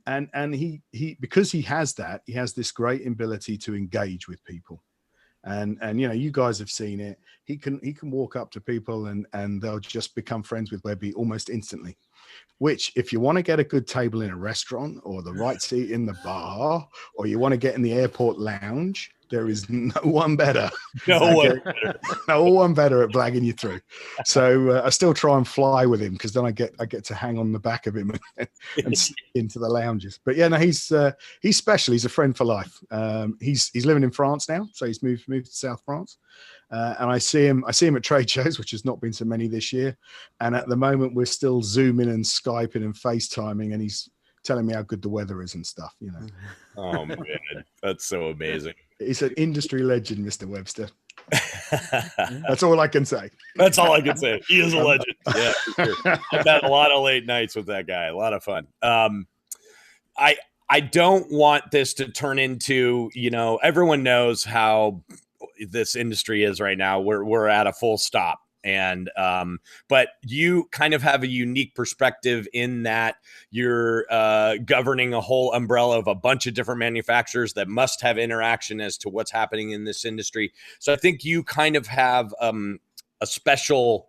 Speaker 4: And he because he has this great ability to engage with people. And you guys have seen it. He can walk up to people and they'll just become friends with Webby almost instantly. Which, if you want to get a good table in a restaurant or the right seat in the bar, or you want to get in the airport lounge, there is no one better. No one better at blagging you through. So I still try and fly with him, because then I get to hang on the back of him and into the lounges. But yeah, no, he's special. He's a friend for life. He's living in France now, so he's moved to South France. And I see him at trade shows, which has not been so many this year. And at the moment, we're still Zooming and Skyping and FaceTiming, and he's telling me how good the weather is and stuff.
Speaker 1: Oh man, that's so amazing.
Speaker 4: He's an industry legend, Mr. Webster. That's all I can say.
Speaker 1: That's all I can say. He is a legend. Yeah, for sure. I've had a lot of late nights with that guy. A lot of fun. I don't want this to turn into, everyone knows how this industry is right now. We're at a full stop. And but you kind of have a unique perspective in that you're governing a whole umbrella of a bunch of different manufacturers that must have interaction as to what's happening in this industry. So I think you kind of have a special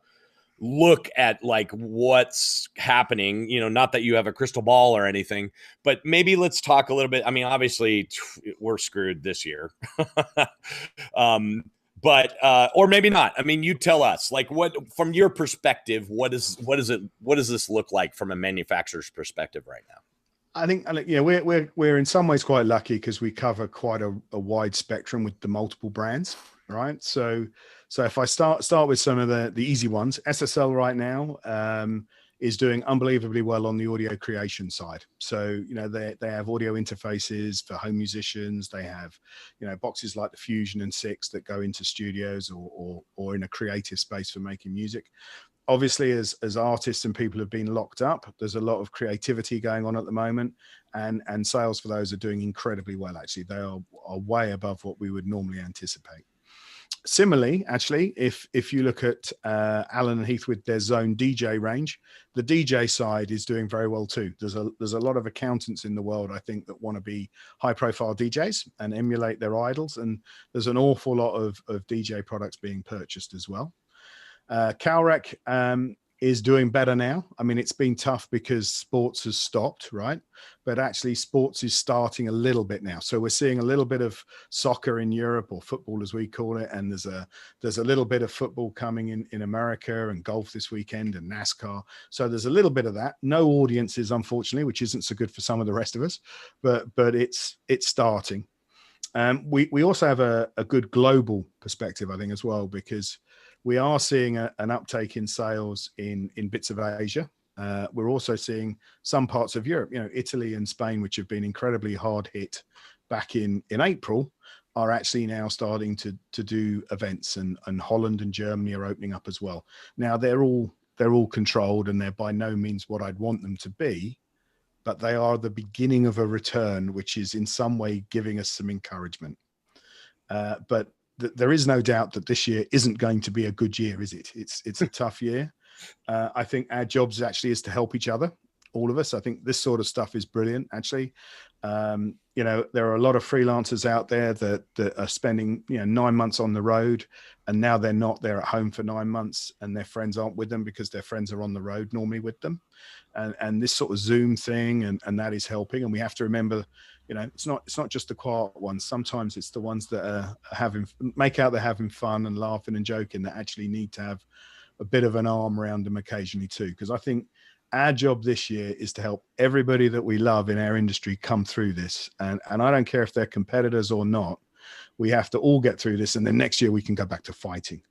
Speaker 1: look at like what's happening, not that you have a crystal ball or anything, but maybe let's talk a little bit. I mean, obviously we're screwed this year. But or maybe not. I mean, you tell us, like, what from your perspective, what does this look like from a manufacturer's perspective right now?
Speaker 4: I think we're in some ways quite lucky, because we cover quite a wide spectrum with the multiple brands, right? So if I start with some of the easy ones, SSL right now is doing unbelievably well on the audio creation side. So, they have audio interfaces for home musicians. They have, boxes like the Fusion and Six that go into studios or in a creative space for making music. Obviously, as artists and people have been locked up, there's a lot of creativity going on at the moment, and sales for those are doing incredibly well. Actually, they are way above what we would normally anticipate. Similarly, actually, if you look at Alan and Heath with their Zone DJ range, the DJ side is doing very well too. There's a lot of accountants in the world, I think, that want to be high-profile DJs and emulate their idols, and there's an awful lot of DJ products being purchased as well. Calrec is doing better now. I mean, it's been tough because sports has stopped, right? But actually sports is starting a little bit now. So we're seeing a little bit of soccer in Europe, or football as we call it. And there's a little bit of football coming in America, and golf this weekend, and NASCAR. So there's a little bit of that. No audiences, unfortunately, which isn't so good for some of the rest of us, but it's starting. We also have a good global perspective, I think, as well, because we are seeing an uptake in sales in bits of Asia. We're also seeing some parts of Europe, Italy and Spain, which have been incredibly hard hit back in April, are actually now starting to do events, and Holland and Germany are opening up as well. Now they're all controlled, and they're by no means what I'd want them to be, but they are the beginning of a return, which is in some way giving us some encouragement. But there is no doubt that this year isn't going to be a good year, is it? It's a tough year. I think our jobs actually is to help each other. all of us. I think this sort of stuff is brilliant, actually. There are a lot of freelancers out there that are spending 9 months on the road, and now they're at home for 9 months, and their friends aren't with them because their friends are on the road normally with them. And this sort of Zoom thing and that is helping. And we have to remember, it's not just the quiet ones. Sometimes it's the ones that are make out they're having fun and laughing and joking that actually need to have a bit of an arm around them occasionally too. Because I think our job this year is to help everybody that we love in our industry come through this. And I don't care if they're competitors or not, we have to all get through this. And then next year we can go back to fighting.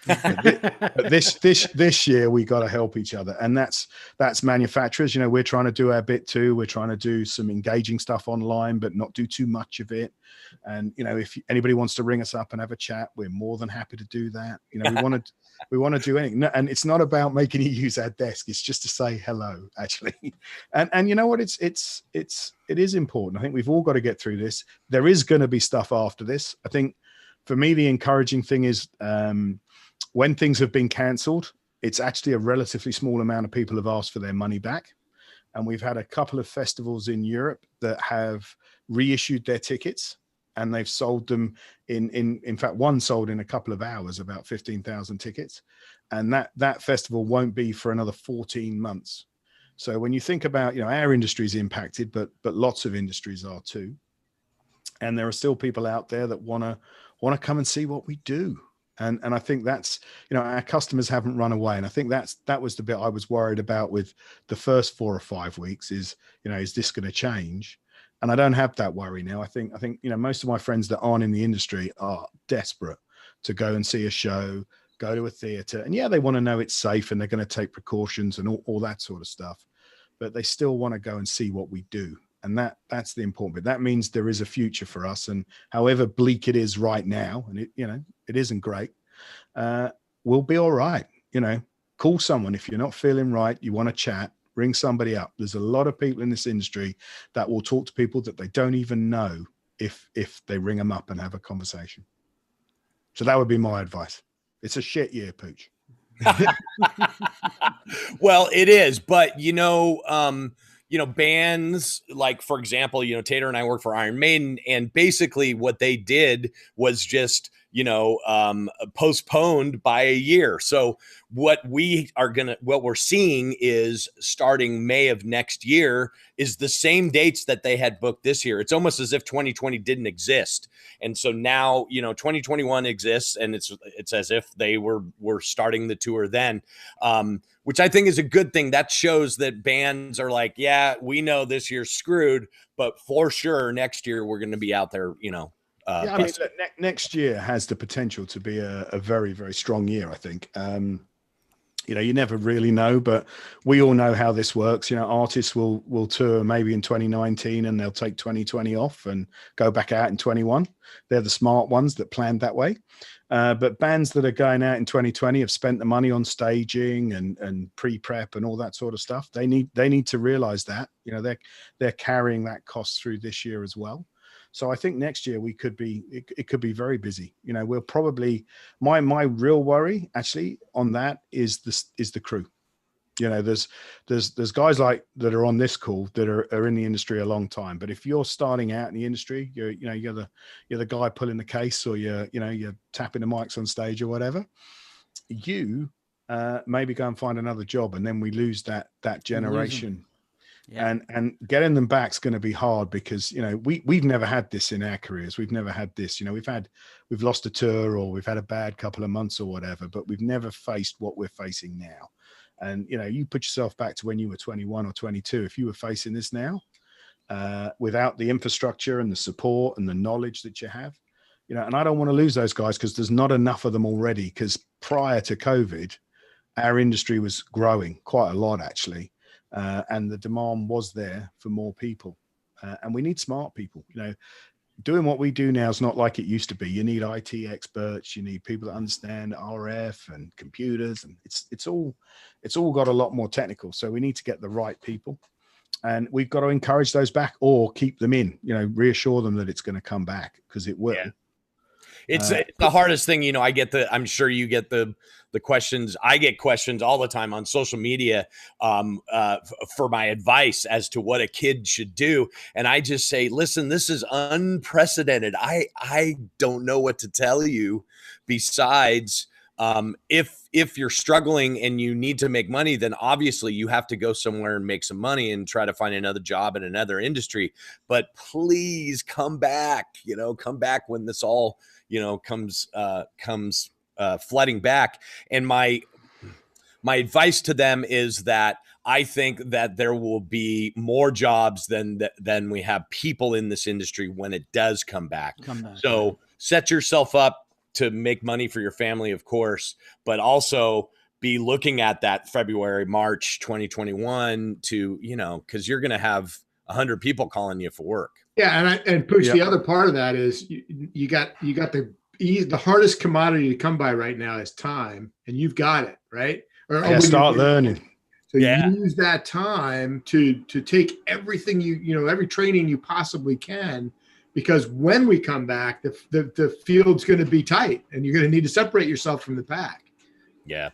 Speaker 4: But this year we got to help each other, and that's manufacturers. We're trying to do our bit too. We're trying to do some engaging stuff online, but not do too much of it. And if anybody wants to ring us up and have a chat, we're more than happy to do that. We want to do anything, and it's not about making you use our desk. It's just to say hello, actually. And you know what? It is important. I think we've all got to get through this. There is going to be stuff after this. I think for me, the encouraging thing is, when things have been cancelled, it's actually a relatively small amount of people have asked for their money back. And we've had a couple of festivals in Europe that have reissued their tickets, and they've sold them in fact, one sold in a couple of hours, about 15,000 tickets. And that festival won't be for another 14 months. So when you think about, our industry is impacted, but lots of industries are too. And there are still people out there that want to come and see what we do. And I think that's, our customers haven't run away. And I think that was the bit I was worried about with the first 4 or 5 weeks is this going to change? And I don't have that worry now. I think, most of my friends that aren't in the industry are desperate to go and see a show, go to a theater. And yeah, they want to know it's safe and they're going to take precautions and all that sort of stuff. But they still want to go and see what we do. And that's the important bit. That means there is a future for us. And however bleak it is right now, and it isn't great, we'll be all right. Call someone. If you're not feeling right, you want to chat, ring somebody up. There's a lot of people in this industry that will talk to people that they don't even know if they ring them up and have a conversation. So that would be my advice. It's a shit year, Pooch.
Speaker 1: Well, it is, but bands like, for example, Tater and I work for Iron Maiden, and basically what they did was just, postponed by a year. So what we're seeing is starting May of next year is the same dates that they had booked this year. It's almost as if 2020 didn't exist. And so now, 2021 exists, and it's as if they were starting the tour then. Which I think is a good thing. That shows that bands are like, yeah, we know this year's screwed, but for sure next year we're going to be out there,
Speaker 4: look, next year has the potential to be a very, very strong year, I think. You never really know, but we all know how this works. Artists will tour maybe in 2019 and they'll take 2020 off and go back out in 21. They're the smart ones that planned that way. But bands that are going out in 2020 have spent the money on staging and pre-prep and all that sort of stuff. They need to realize that, they're carrying that cost through this year as well. So I think next year it could be very busy. We'll probably, my real worry actually on that is the crew. There's guys like that are on this call that are in the industry a long time. But if you're starting out in the industry, you're the guy pulling the case, or you're tapping the mics on stage or whatever, you maybe go and find another job, and then we lose that generation. Yeah. And getting them back is going to be hard because, we've never had this in our careers. We've never had this, we've lost a tour or we've had a bad couple of months or whatever, but we've never faced what we're facing now. And, you put yourself back to when you were 21 or 22, if you were facing this now, without the infrastructure and the support and the knowledge that you have, and I don't want to lose those guys because there's not enough of them already, because prior to COVID, our industry was growing quite a lot, actually. And the demand was there for more people. And we need smart people. Doing what we do now is not like it used to be. You need IT experts. You need people that understand RF and computers. And it's all got a lot more technical. So we need to get the right people. And we've got to encourage those back or keep them in, reassure them that it's going to come back, because it will.
Speaker 1: It's the hardest thing. You know, I'm sure you get the questions. I get questions all the time on social media for my advice as to what a kid should do. And I just say, listen, this is unprecedented. I don't know what to tell you besides if you're struggling and you need to make money, then obviously you have to go somewhere and make some money and try to find another job in another industry. But please come back, come back when this all, comes flooding back. And my advice to them is that I think that there will be more jobs than we have people in this industry when it does come back. So set yourself up to make money for your family, of course, but also be looking at that February, March 2021 to, because you're going to have 100 people calling you for work.
Speaker 5: Yeah, and Pooch, the other part of that is you got the hardest commodity to come by right now is time, and you've got it, right? Or
Speaker 4: start learning.
Speaker 5: So use that time to take everything every training you possibly can. Because when we come back, the field's going to be tight, and you're going to need to separate yourself from the pack.
Speaker 1: Yeah,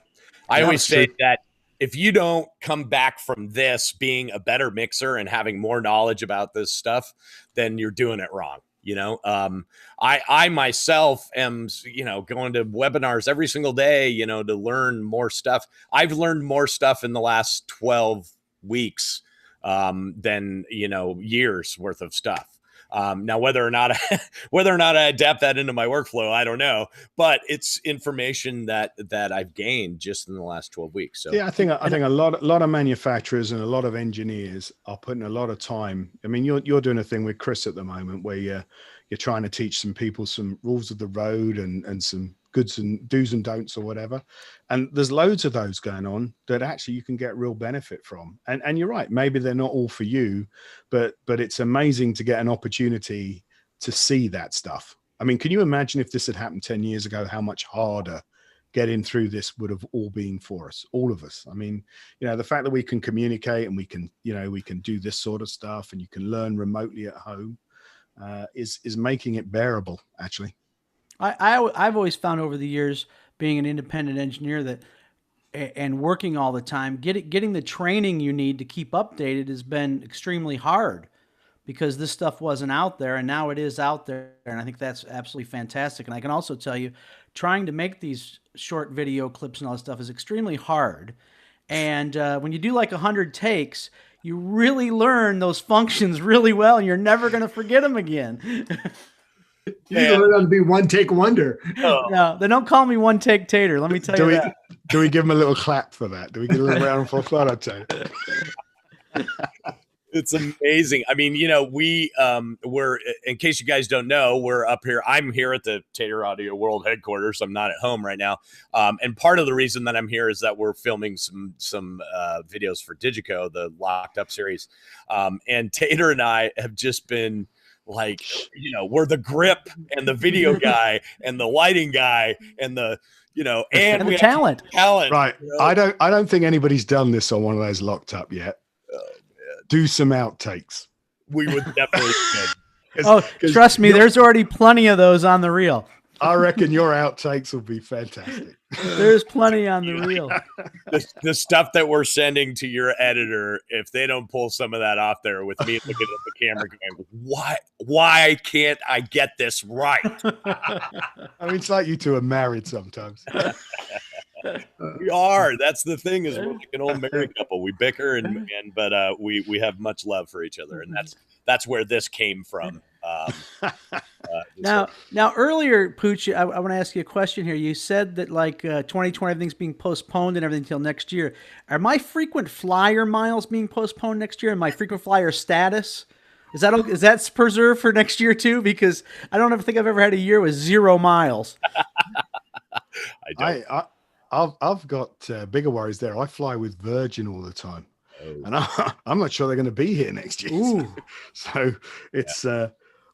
Speaker 1: I always say that if you don't come back from this being a better mixer and having more knowledge about this stuff, then you're doing it wrong. I myself am, going to webinars every single day, to learn more stuff. I've learned more stuff in the last 12 weeks than years worth of stuff. Now, whether or not I adapt that into my workflow, I don't know, but it's information that I've gained just in the last 12 weeks. So
Speaker 4: I think a lot of manufacturers and a lot of engineers are putting a lot of time. I mean, you're doing a thing with Chris at the moment where you're trying to teach some people some rules of the road and some goods and do's and don'ts or whatever. And there's loads of those going on that actually you can get real benefit from. And you're right, maybe they're not all for you, but it's amazing to get an opportunity to see that stuff. I mean, can you imagine if this had happened 10 years ago, how much harder getting through this would have all been for us, all of us? I mean, the fact that we can communicate and we can do this sort of stuff and you can learn remotely at home is making it bearable, actually.
Speaker 2: I've always found over the years, being an independent engineer, that and working all the time, getting the training you need to keep updated has been extremely hard, because this stuff wasn't out there, and now it is out there, and I think that's absolutely fantastic. And I can also tell you, trying to make these short video clips and all this stuff is extremely hard. And when you do like 100 takes, you really learn those functions really well, and you're never going to forget them again.
Speaker 5: You learn how to be one take wonder.
Speaker 2: No, they don't call me one take tater. Let me tell you that.
Speaker 4: Do we give him a little clap for that? Do we give a little round of applause? I'd say.
Speaker 1: It's amazing. I mean, we're, in case you guys don't know, we're up here. I'm here at the Tater Audio World headquarters. I'm not at home right now. And part of the reason that I'm here is that we're filming some videos for DiGiCo, the Locked Up series. And Tater and I have just been like, we're the grip and the video guy and the lighting guy and the, and
Speaker 2: the talent.
Speaker 4: Right. I don't think anybody's done this on one of those Locked Up yet. Do some outtakes.
Speaker 1: We would definitely.
Speaker 2: Trust me, there's already plenty of those on the reel.
Speaker 4: I reckon your outtakes will be fantastic.
Speaker 2: There's plenty on the reel.
Speaker 1: The stuff that we're sending to your editor, if they don't pull some of that off there with me looking at the camera going, why can't I get this right?
Speaker 4: I mean, it's like you two are married sometimes.
Speaker 1: We are. That's the thing, is we're like an old married couple. We bicker but we have much love for each other, and that's where this came from.
Speaker 2: Now earlier, Pooch, I want to ask you a question here. You said that 2020, everything's being postponed and everything until next year. Are my frequent flyer miles being postponed next year, and my frequent flyer status? Is that preserved for next year too? Because I don't ever think I've ever had a year with 0 miles.
Speaker 4: I've got bigger worries there. I fly with Virgin all the time, and I'm not sure they're going to be here next year. So it's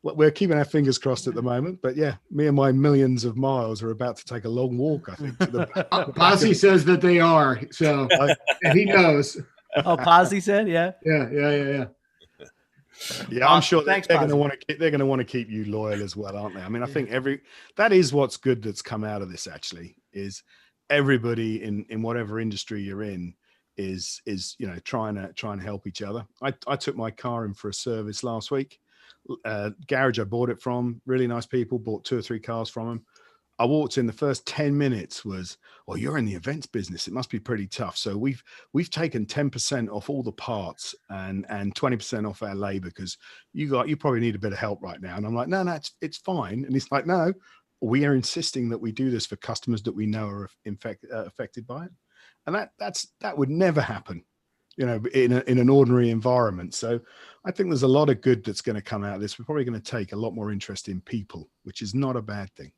Speaker 4: we're keeping our fingers crossed at the moment. But yeah, me and my millions of miles are about to take a long walk, I think. To the
Speaker 5: Posse says that they are, so and he knows.
Speaker 2: Oh, Posse said, yeah.
Speaker 5: Yeah.
Speaker 4: Yeah, I'm sure
Speaker 2: Thanks,
Speaker 4: they're going to want to. They're going to want to keep you loyal as well, aren't they? I mean, I think that is what's good that's come out of this. Actually, is everybody in whatever industry you're in is trying to help each other. I took my car in for a service last week. Garage I bought it from, really nice people. Bought 2 or 3 cars from them. I walked in, the first 10 minutes was, well, you're in the events business. It must be pretty tough. So we've taken 10% off all the parts and 20% off our labor because you probably need a bit of help right now. And I'm like, no, it's fine. And he's like, no, we are insisting that we do this for customers that we know are affected by it. And that would never happen, in an ordinary environment. So I think there's a lot of good that's going to come out of this. We're probably going to take a lot more interest in people, which is not a bad thing.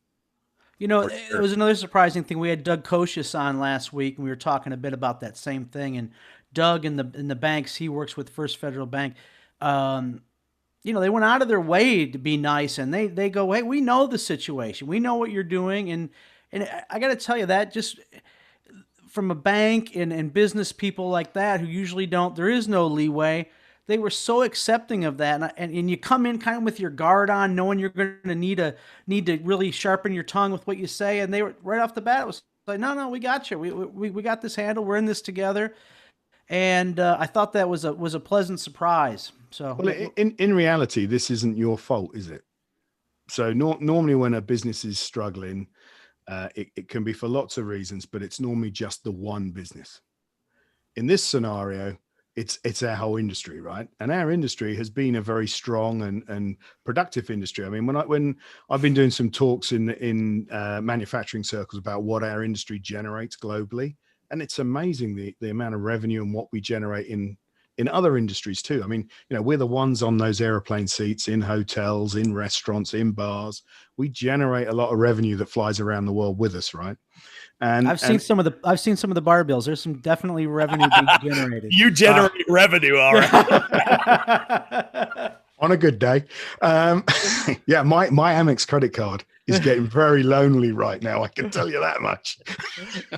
Speaker 2: It was another surprising thing. We had Doug Koshius on last week, and we were talking a bit about that same thing. And Doug in the banks, he works with First Federal Bank. They went out of their way to be nice, and they go, hey, we know the situation, we know what you're doing, and I got to tell you that just from a bank and business people like that who usually there is no leeway. They were so accepting of that, and you come in kind of with your guard on, knowing you're going to need to really sharpen your tongue with what you say. And they were right off the bat, it was like, no, we got you. We got this handled. We're in this together. And I thought that was a pleasant surprise. So,
Speaker 4: well, in reality, this isn't your fault, is it? So normally when a business is struggling, it can be for lots of reasons, but it's normally just the one business. In this scenario, it's our whole industry, right? And our industry has been a very strong and productive industry. I mean, when I've been doing some talks in manufacturing circles about what our industry generates globally, and it's amazing the amount of revenue and what we generate in other industries too. I mean, we're the ones on those airplane seats, in hotels, in restaurants, in bars. We generate a lot of revenue that flies around the world with us, right? And
Speaker 2: I've seen some of the bar bills. There's some definitely revenue being generated.
Speaker 1: You generate revenue, all right.
Speaker 4: On a good day. Yeah, my Amex credit card is getting very lonely right now. I can tell you that much.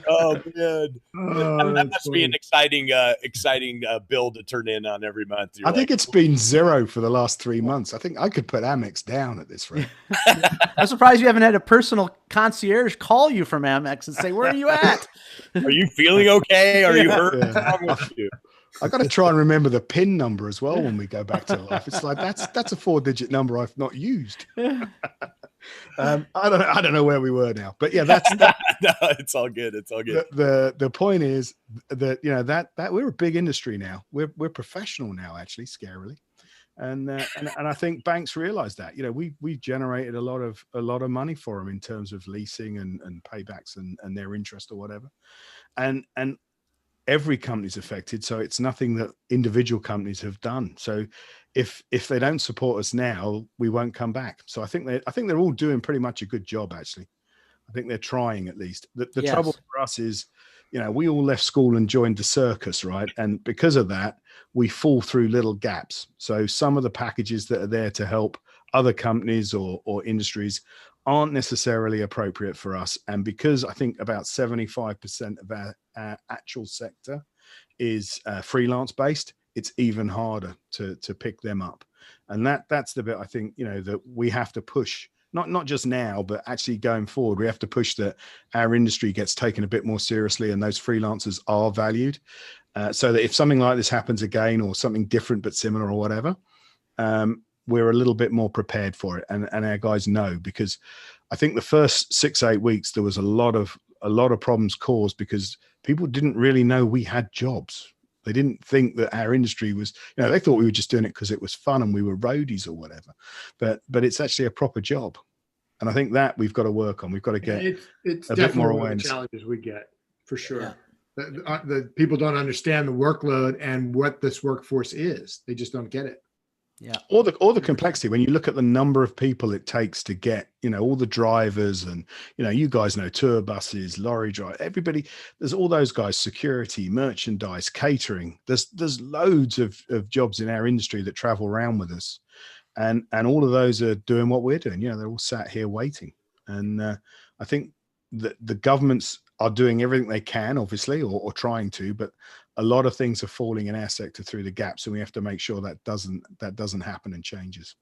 Speaker 1: Oh, man. That must be an exciting bill to turn in on every month.
Speaker 4: I think it's been 0 for the last 3 months. I think I could put Amex down at this rate.
Speaker 2: I'm surprised you haven't had a personal concierge call you from Amex and say, where are you at?
Speaker 1: Are you feeling okay? Are you hurt? What's wrong with you?
Speaker 4: I got to try and remember the PIN number as well when we go back to life. It's like that's a 4-digit number I've not used. I don't know where we were now, but yeah, no,
Speaker 1: it's all good. It's all good.
Speaker 4: The point is that that we're a big industry now. We're professional now, actually, scarily, and I think banks realize that. We've generated a lot of money for them in terms of leasing and paybacks and their interest or whatever, and every company's affected. So it's nothing that individual companies have done. So if they don't support us now, we won't come back. So I think they're all doing pretty much a good job, actually. I think they're trying, at least. The
Speaker 2: Yes.
Speaker 4: trouble for us is, we all left school and joined the circus, right? And because of that, we fall through little gaps. So some of the packages that are there to help other companies or industries aren't necessarily appropriate for us. And because I think about 75% of our actual sector is freelance based, it's even harder to pick them up. And that's the bit I think, that we have to push, not just now, but actually going forward. We have to push that our industry gets taken a bit more seriously and those freelancers are valued, so that if something like this happens again or something different but similar or whatever, we're a little bit more prepared for it, and our guys know, because I think the first 6-8 weeks there was a lot of problems caused because people didn't really know we had jobs. They didn't think that our industry was, they thought we were just doing it because it was fun and we were roadies or whatever, but it's actually a proper job. And I think that we've got to work on. We've got to get
Speaker 5: it's
Speaker 4: a bit more
Speaker 5: one of
Speaker 4: awareness.
Speaker 5: the challenges we get, for sure.
Speaker 2: Yeah.
Speaker 5: The people don't understand the workload and what this workforce is. They just don't get it.
Speaker 2: Yeah.
Speaker 4: Or the complexity, when you look at the number of people it takes to get, all the drivers and, you guys know, tour buses, lorry drive, everybody, there's all those guys, security, merchandise, catering. There's loads of jobs in our industry that travel around with us. And all of those are doing what we're doing. They're all sat here waiting. And I think that the government's are doing everything they can, obviously, or trying to, but a lot of things are falling in our sector through the gaps, and we have to make sure that doesn't happen and changes.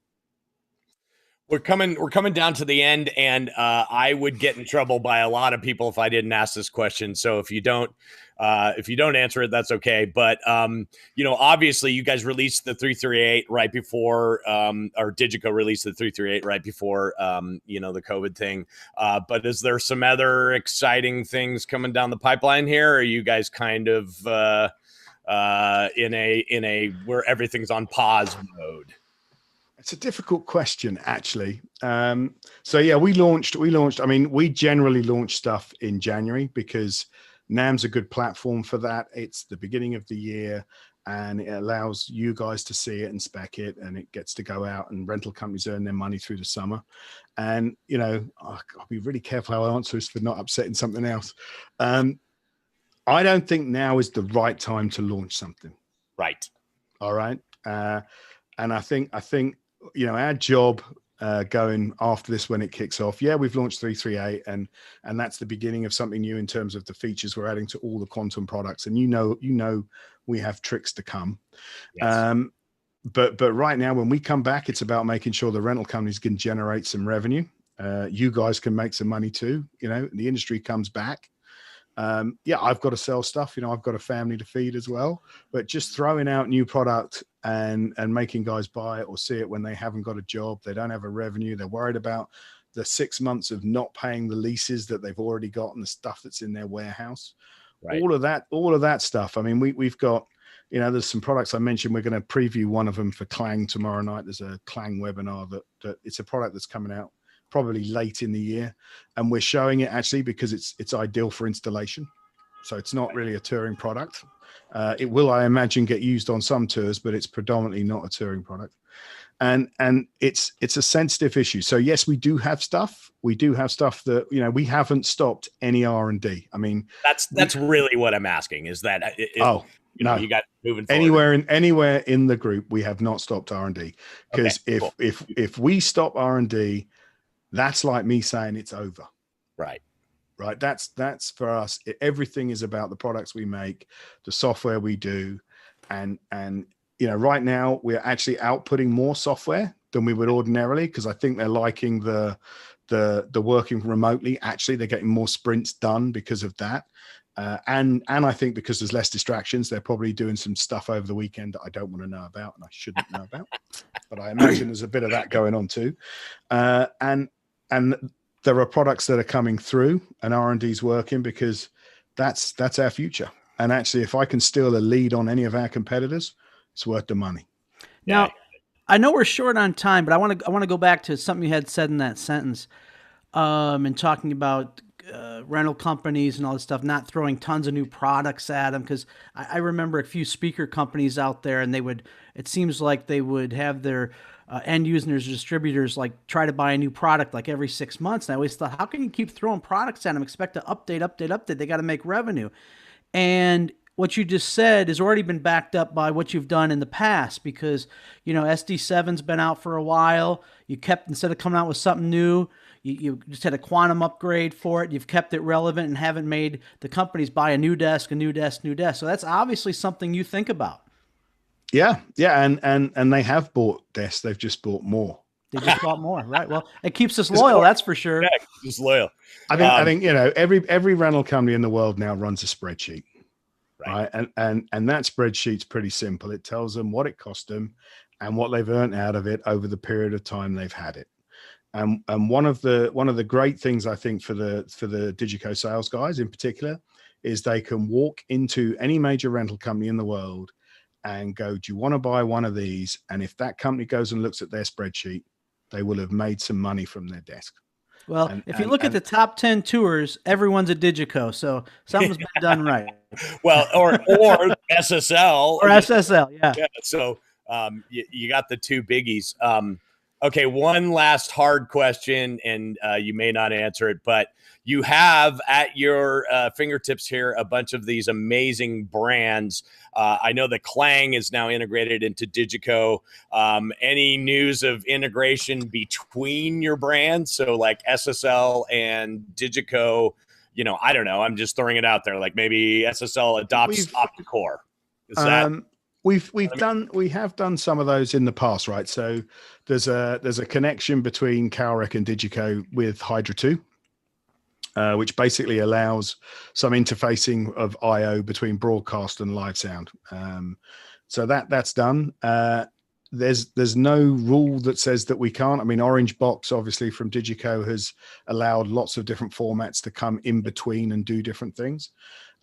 Speaker 1: We're coming down to the end, and I would get in trouble by a lot of people if I didn't ask this question. So if you don't answer it, that's okay. But obviously, you guys released the 338 right before, or DiGiCo released the 338 right before, the COVID thing. But is there some other exciting things coming down the pipeline here? Or are you guys kind of in a where everything's on pause mode?
Speaker 4: It's a difficult question, actually. So yeah, we launched. I mean, we generally launch stuff in January because NAMM's a good platform for that. It's the beginning of the year, and it allows you guys to see it and spec it, and it gets to go out, and rental companies earn their money through the summer. And I'll be really careful how I answer this for not upsetting something else. I don't think now is the right time to launch something.
Speaker 1: Right.
Speaker 4: All right. And I think our job going after this, when it kicks off, we've launched 338, and that's the beginning of something new in terms of the features we're adding to all the quantum products. And we have tricks to come. Yes. But right now, when we come back, it's about making sure the rental companies can generate some revenue. You guys can make some money too. The industry comes back. I've got to sell stuff. I've got a family to feed as well. But just throwing out new product and making guys buy it or see it when they haven't got a job, they don't have a revenue, they're worried about the 6 months of not paying the leases that they've already got and the stuff that's in their warehouse. Right. All of that stuff. I mean, we've got, there's some products I mentioned. We're going to preview one of them for Klang tomorrow night. There's a Klang webinar that it's a product that's coming out probably late in the year, and we're showing it actually because it's ideal for installation. So it's not really a touring product. It will, I imagine, get used on some tours, but it's predominantly not a touring product. And it's a sensitive issue. So yes, we do have stuff. We do have stuff that we haven't stopped any R&D. I mean,
Speaker 1: that's really what I'm asking. Is that you got moving forward.
Speaker 4: Anywhere in the group, we have not stopped R&D, because if we stop R&D, that's like me saying it's over.
Speaker 1: Right.
Speaker 4: That's for us. Everything is about the products we make, the software we do. And right now we're actually outputting more software than we would ordinarily, because I think they're liking the working remotely. Actually, they're getting more sprints done because of that. And I think because there's less distractions, they're probably doing some stuff over the weekend that I don't want to know about and I shouldn't know about. But I imagine there's a bit of that going on too. And there are products that are coming through, and R&D's working, because that's our future. And actually, if I can steal a lead on any of our competitors, it's worth the money.
Speaker 2: Now, I know we're short on time, but I want to go back to something you had said in that sentence, and talking about rental companies and all this stuff, not throwing tons of new products at them. Because I remember a few speaker companies out there, and it seems like they would have their end users, distributors, like try to buy a new product like every 6 months. And I always thought, how can you keep throwing products at them, expect to update? They got to make revenue. And what you just said has already been backed up by what you've done in the past, because, SD7's been out for a while. You kept, instead of coming out with something new, you just had a quantum upgrade for it. You've kept it relevant and haven't made the companies buy a new desk. So that's obviously something you think about.
Speaker 4: Yeah. And they have bought desks. They've just bought more.
Speaker 2: They just bought more, right? Well, it keeps us loyal, that's for sure.
Speaker 1: Yeah, it's loyal.
Speaker 4: I think every rental company in the world now runs a spreadsheet, right? And that spreadsheet's pretty simple. It tells them what it cost them and what they've earned out of it over the period of time they've had it. And one of the great things, I think, for the DiGiCo sales guys in particular, is they can walk into any major rental company in the world and go, do you want to buy one of these? And if that company goes and looks at their spreadsheet, they will have made some money from their desk.
Speaker 2: Well, if you look at the top 10 tours, everyone's a DiGiCo, so something's been done right.
Speaker 1: Well, or SSL.
Speaker 2: Or SSL, yeah.
Speaker 1: So you got the two biggies. Okay, one last hard question, and you may not answer it, but you have at your fingertips here a bunch of these amazing brands. I know that Klang is now integrated into DiGiCo. Any news of integration between your brands? So like SSL and DiGiCo, I don't know. I'm just throwing it out there. Like maybe SSL adopts Opticore. Is that?
Speaker 4: We have done some of those in the past, right? So there's a connection between CalRec and DiGiCo with Hydra 2, which basically allows some interfacing of I/O between broadcast and live sound. So that's done. There's no rule that says that we can't. I mean, Orange Box, obviously from DiGiCo, has allowed lots of different formats to come in between and do different things.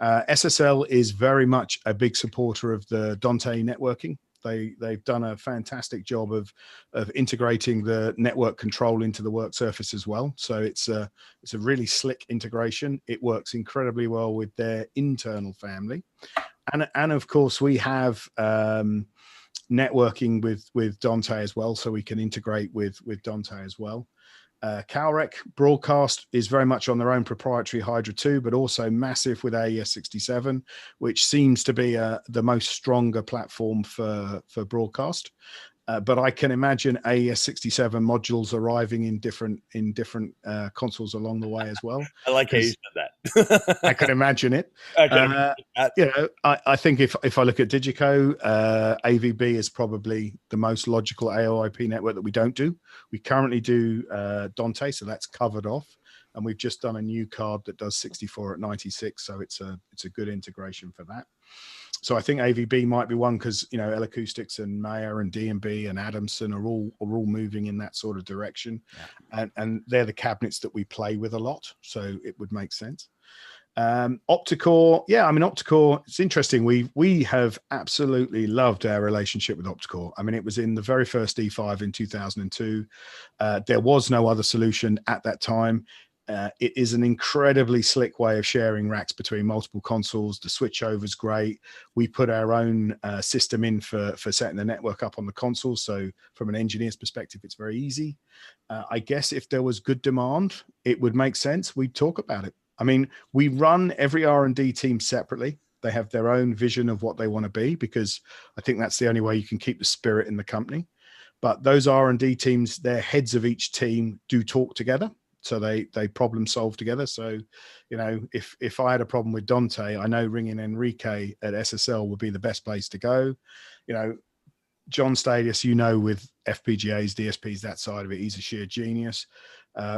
Speaker 4: SSL is very much a big supporter of the Dante networking. They've done a fantastic job of integrating the network control into the work surface as well. So it's a really slick integration. It works incredibly well with their internal family, and of course we have networking with Dante as well, so we can integrate with Dante as well. CalRec broadcast is very much on their own proprietary Hydra 2, but also massive with AES67, which seems to be the most stronger platform for broadcast. But I can imagine AES67 modules arriving in different consoles along the way as well.
Speaker 1: I like how you said that.
Speaker 4: I can imagine it. I think if I look at DiGiCo, AVB is probably the most logical AOIP network that we don't do. We currently do Dante, so that's covered off, and we've just done a new card that does 64 at 96, so it's a good integration for that. So I think AVB might be one because L Acoustics and Mayer and D&B and Adamson are all moving in that sort of direction, and they're the cabinets that we play with a lot, so it would make sense. Opticore, Opticore, it's interesting. We have absolutely loved our relationship with Opticore. I mean, it was in the very first E5 in 2002. There was no other solution at that time. It is an incredibly slick way of sharing racks between multiple consoles. The switchover is great. We put our own system in for setting the network up on the console. So from an engineer's perspective, it's very easy. I guess if there was good demand, it would make sense. We'd talk about it. I mean, we run every R&D team separately. They have their own vision of what they want to be, because I think that's the only way you can keep the spirit in the company. But those R&D teams, their heads of each team do talk together. So they problem solve together. So, if I had a problem with Dante, I know ringing Enrique at SSL would be the best place to go. John Stadius, with FPGAs, DSPs, that side of it, he's a sheer genius.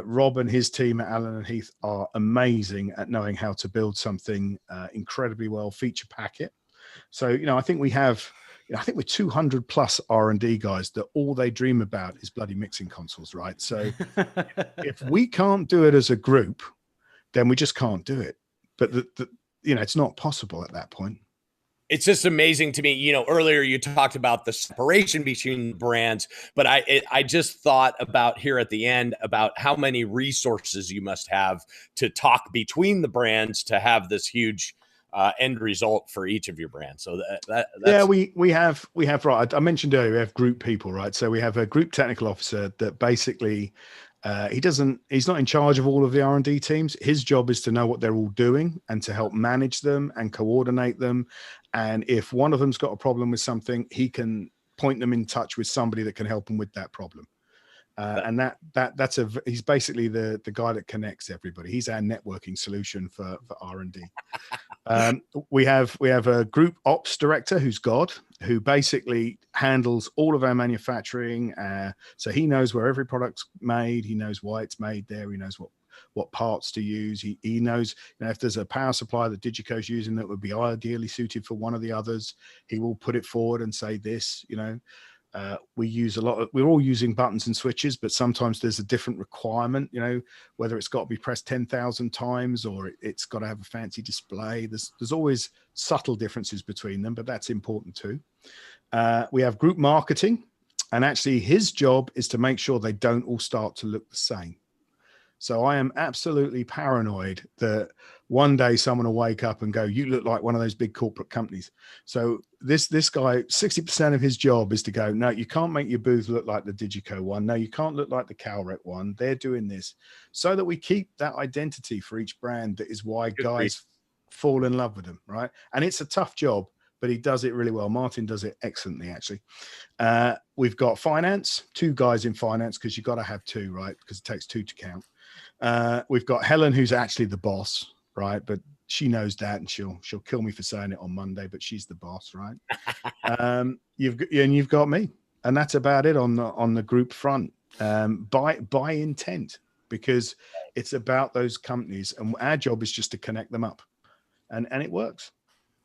Speaker 4: Rob and his team at Allen and Heath are amazing at knowing how to build something incredibly well, feature pack it. So, I think we have, I think we're 200 plus R&D guys that all they dream about is bloody mixing consoles, right? So if we can't do it as a group, then we just can't do it. But it's not possible at that point.
Speaker 1: It's just amazing to me. Earlier you talked about the separation between brands, but I just thought about here at the end about how many resources you must have to talk between the brands to have this huge end result for each of your brands. So that's... we have right. I mentioned earlier we have group people, right? So we have a group technical officer that basically he's not in charge of all of the R&D teams. His job is to know what they're all doing and to help manage them and coordinate them. And if one of them's got a problem with something, he can point them in touch with somebody that can help them with that problem. And he's basically the guy that connects everybody. He's our networking solution for R&D. We have a group ops director who's God, who basically handles all of our manufacturing. So he knows where every product's made. He knows why it's made there. He knows what parts to use. He knows, if there's a power supply that DiGiCo's using that would be ideally suited for one of the others, he will put it forward and say this, we use we're all using buttons and switches, but sometimes there's a different requirement, whether it's got to be pressed 10,000 times or it's got to have a fancy display. There's always subtle differences between them, but that's important too. We have group marketing, and actually his job is to make sure they don't all start to look the same. So I am absolutely paranoid that one day someone will wake up and go, you look like one of those big corporate companies. So this guy, 60% of his job is to go, no, you can't make your booth look like the DiGiCo one. No, you can't look like the CalRec one. They're doing this, so that we keep that identity for each brand. That is why guys fall in love with them, right? And it's a tough job, but he does it really well. Martin does it excellently, actually. We've got finance, 2 guys in finance, because you've got to have 2, right? Because it takes 2 to count. We've got Helen, who's actually the boss.
Speaker 4: right? But she knows that, and she'll kill me for saying it on Monday, but she's the boss, right? You've got me, and that's about it on the group front. By intent, because it's about those companies, and our job is just to connect them up, and it works.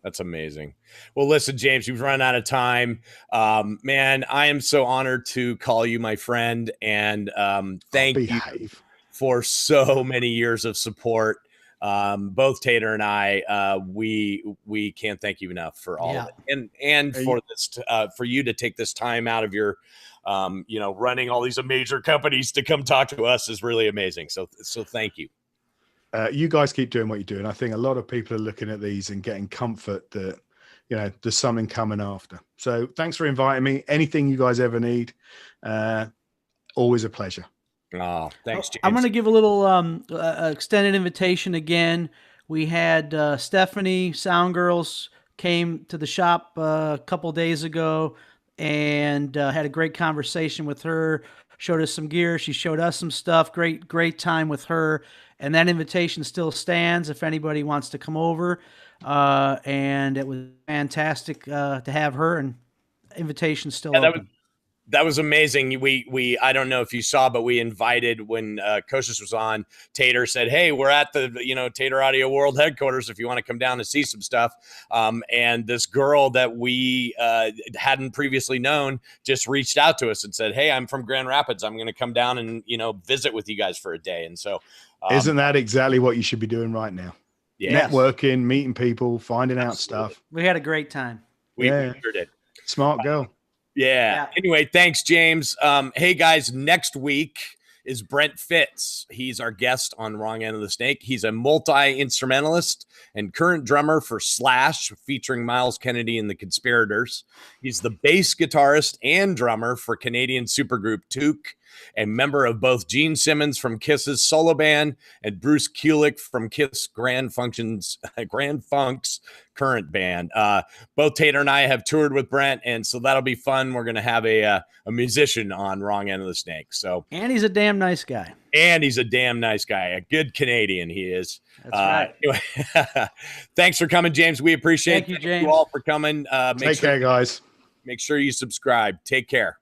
Speaker 1: That's amazing. Well, listen, James, we've run out of time. Man, I am so honored to call you my friend, and thank you for so many years of support. Both Tater and I, we can't thank you enough for all of it, and for this, for you to take this time out of your, running all these major companies to come talk to us is really amazing. So thank you.
Speaker 4: You guys keep doing what you do, and I think a lot of people are looking at these and getting comfort that, there's something coming after. So thanks for inviting me. Anything you guys ever need, always a pleasure.
Speaker 1: Oh, thanks, James.
Speaker 2: I'm going to give a little extended invitation again. We had Stephanie Soundgirls came to the shop a couple days ago and had a great conversation with her. Showed us some gear. She showed us some stuff. Great time with her. And that invitation still stands if anybody wants to come over. And it was fantastic to have her, and invitation's still open.
Speaker 1: That was amazing. We I don't know if you saw, but we invited, when Kostas was on, Tater said, hey, we're at the Tater Audio World headquarters if you want to come down and see some stuff. And this girl that we hadn't previously known just reached out to us and said, hey, I'm from Grand Rapids. I'm going to come down and visit with you guys for a day. And so
Speaker 4: isn't that exactly what you should be doing right now?
Speaker 1: Yeah.
Speaker 4: Networking, meeting people, finding out stuff.
Speaker 2: We had a great time.
Speaker 1: We sure did.
Speaker 4: Smart girl.
Speaker 1: Yeah. Anyway, thanks, James. Hey, guys, next week is Brent Fitz. He's our guest on Wrong End of the Snake. He's a multi-instrumentalist and current drummer for Slash, featuring Miles Kennedy and the Conspirators. He's the bass guitarist and drummer for Canadian supergroup Toque, a member of both Gene Simmons from Kiss's solo band and Bruce Kulick from Kiss Grand Funk's current band. Both Tater and I have toured with Brent, and so that'll be fun. We're going to have a musician on Wrong End of the Snake.
Speaker 2: And he's a damn nice guy.
Speaker 1: A good Canadian, he is.
Speaker 2: That's right.
Speaker 1: Anyway, thanks for coming, James. We appreciate
Speaker 2: Thank you, James.
Speaker 1: you all for coming.
Speaker 4: Take care, guys.
Speaker 1: Make sure you subscribe. Take care.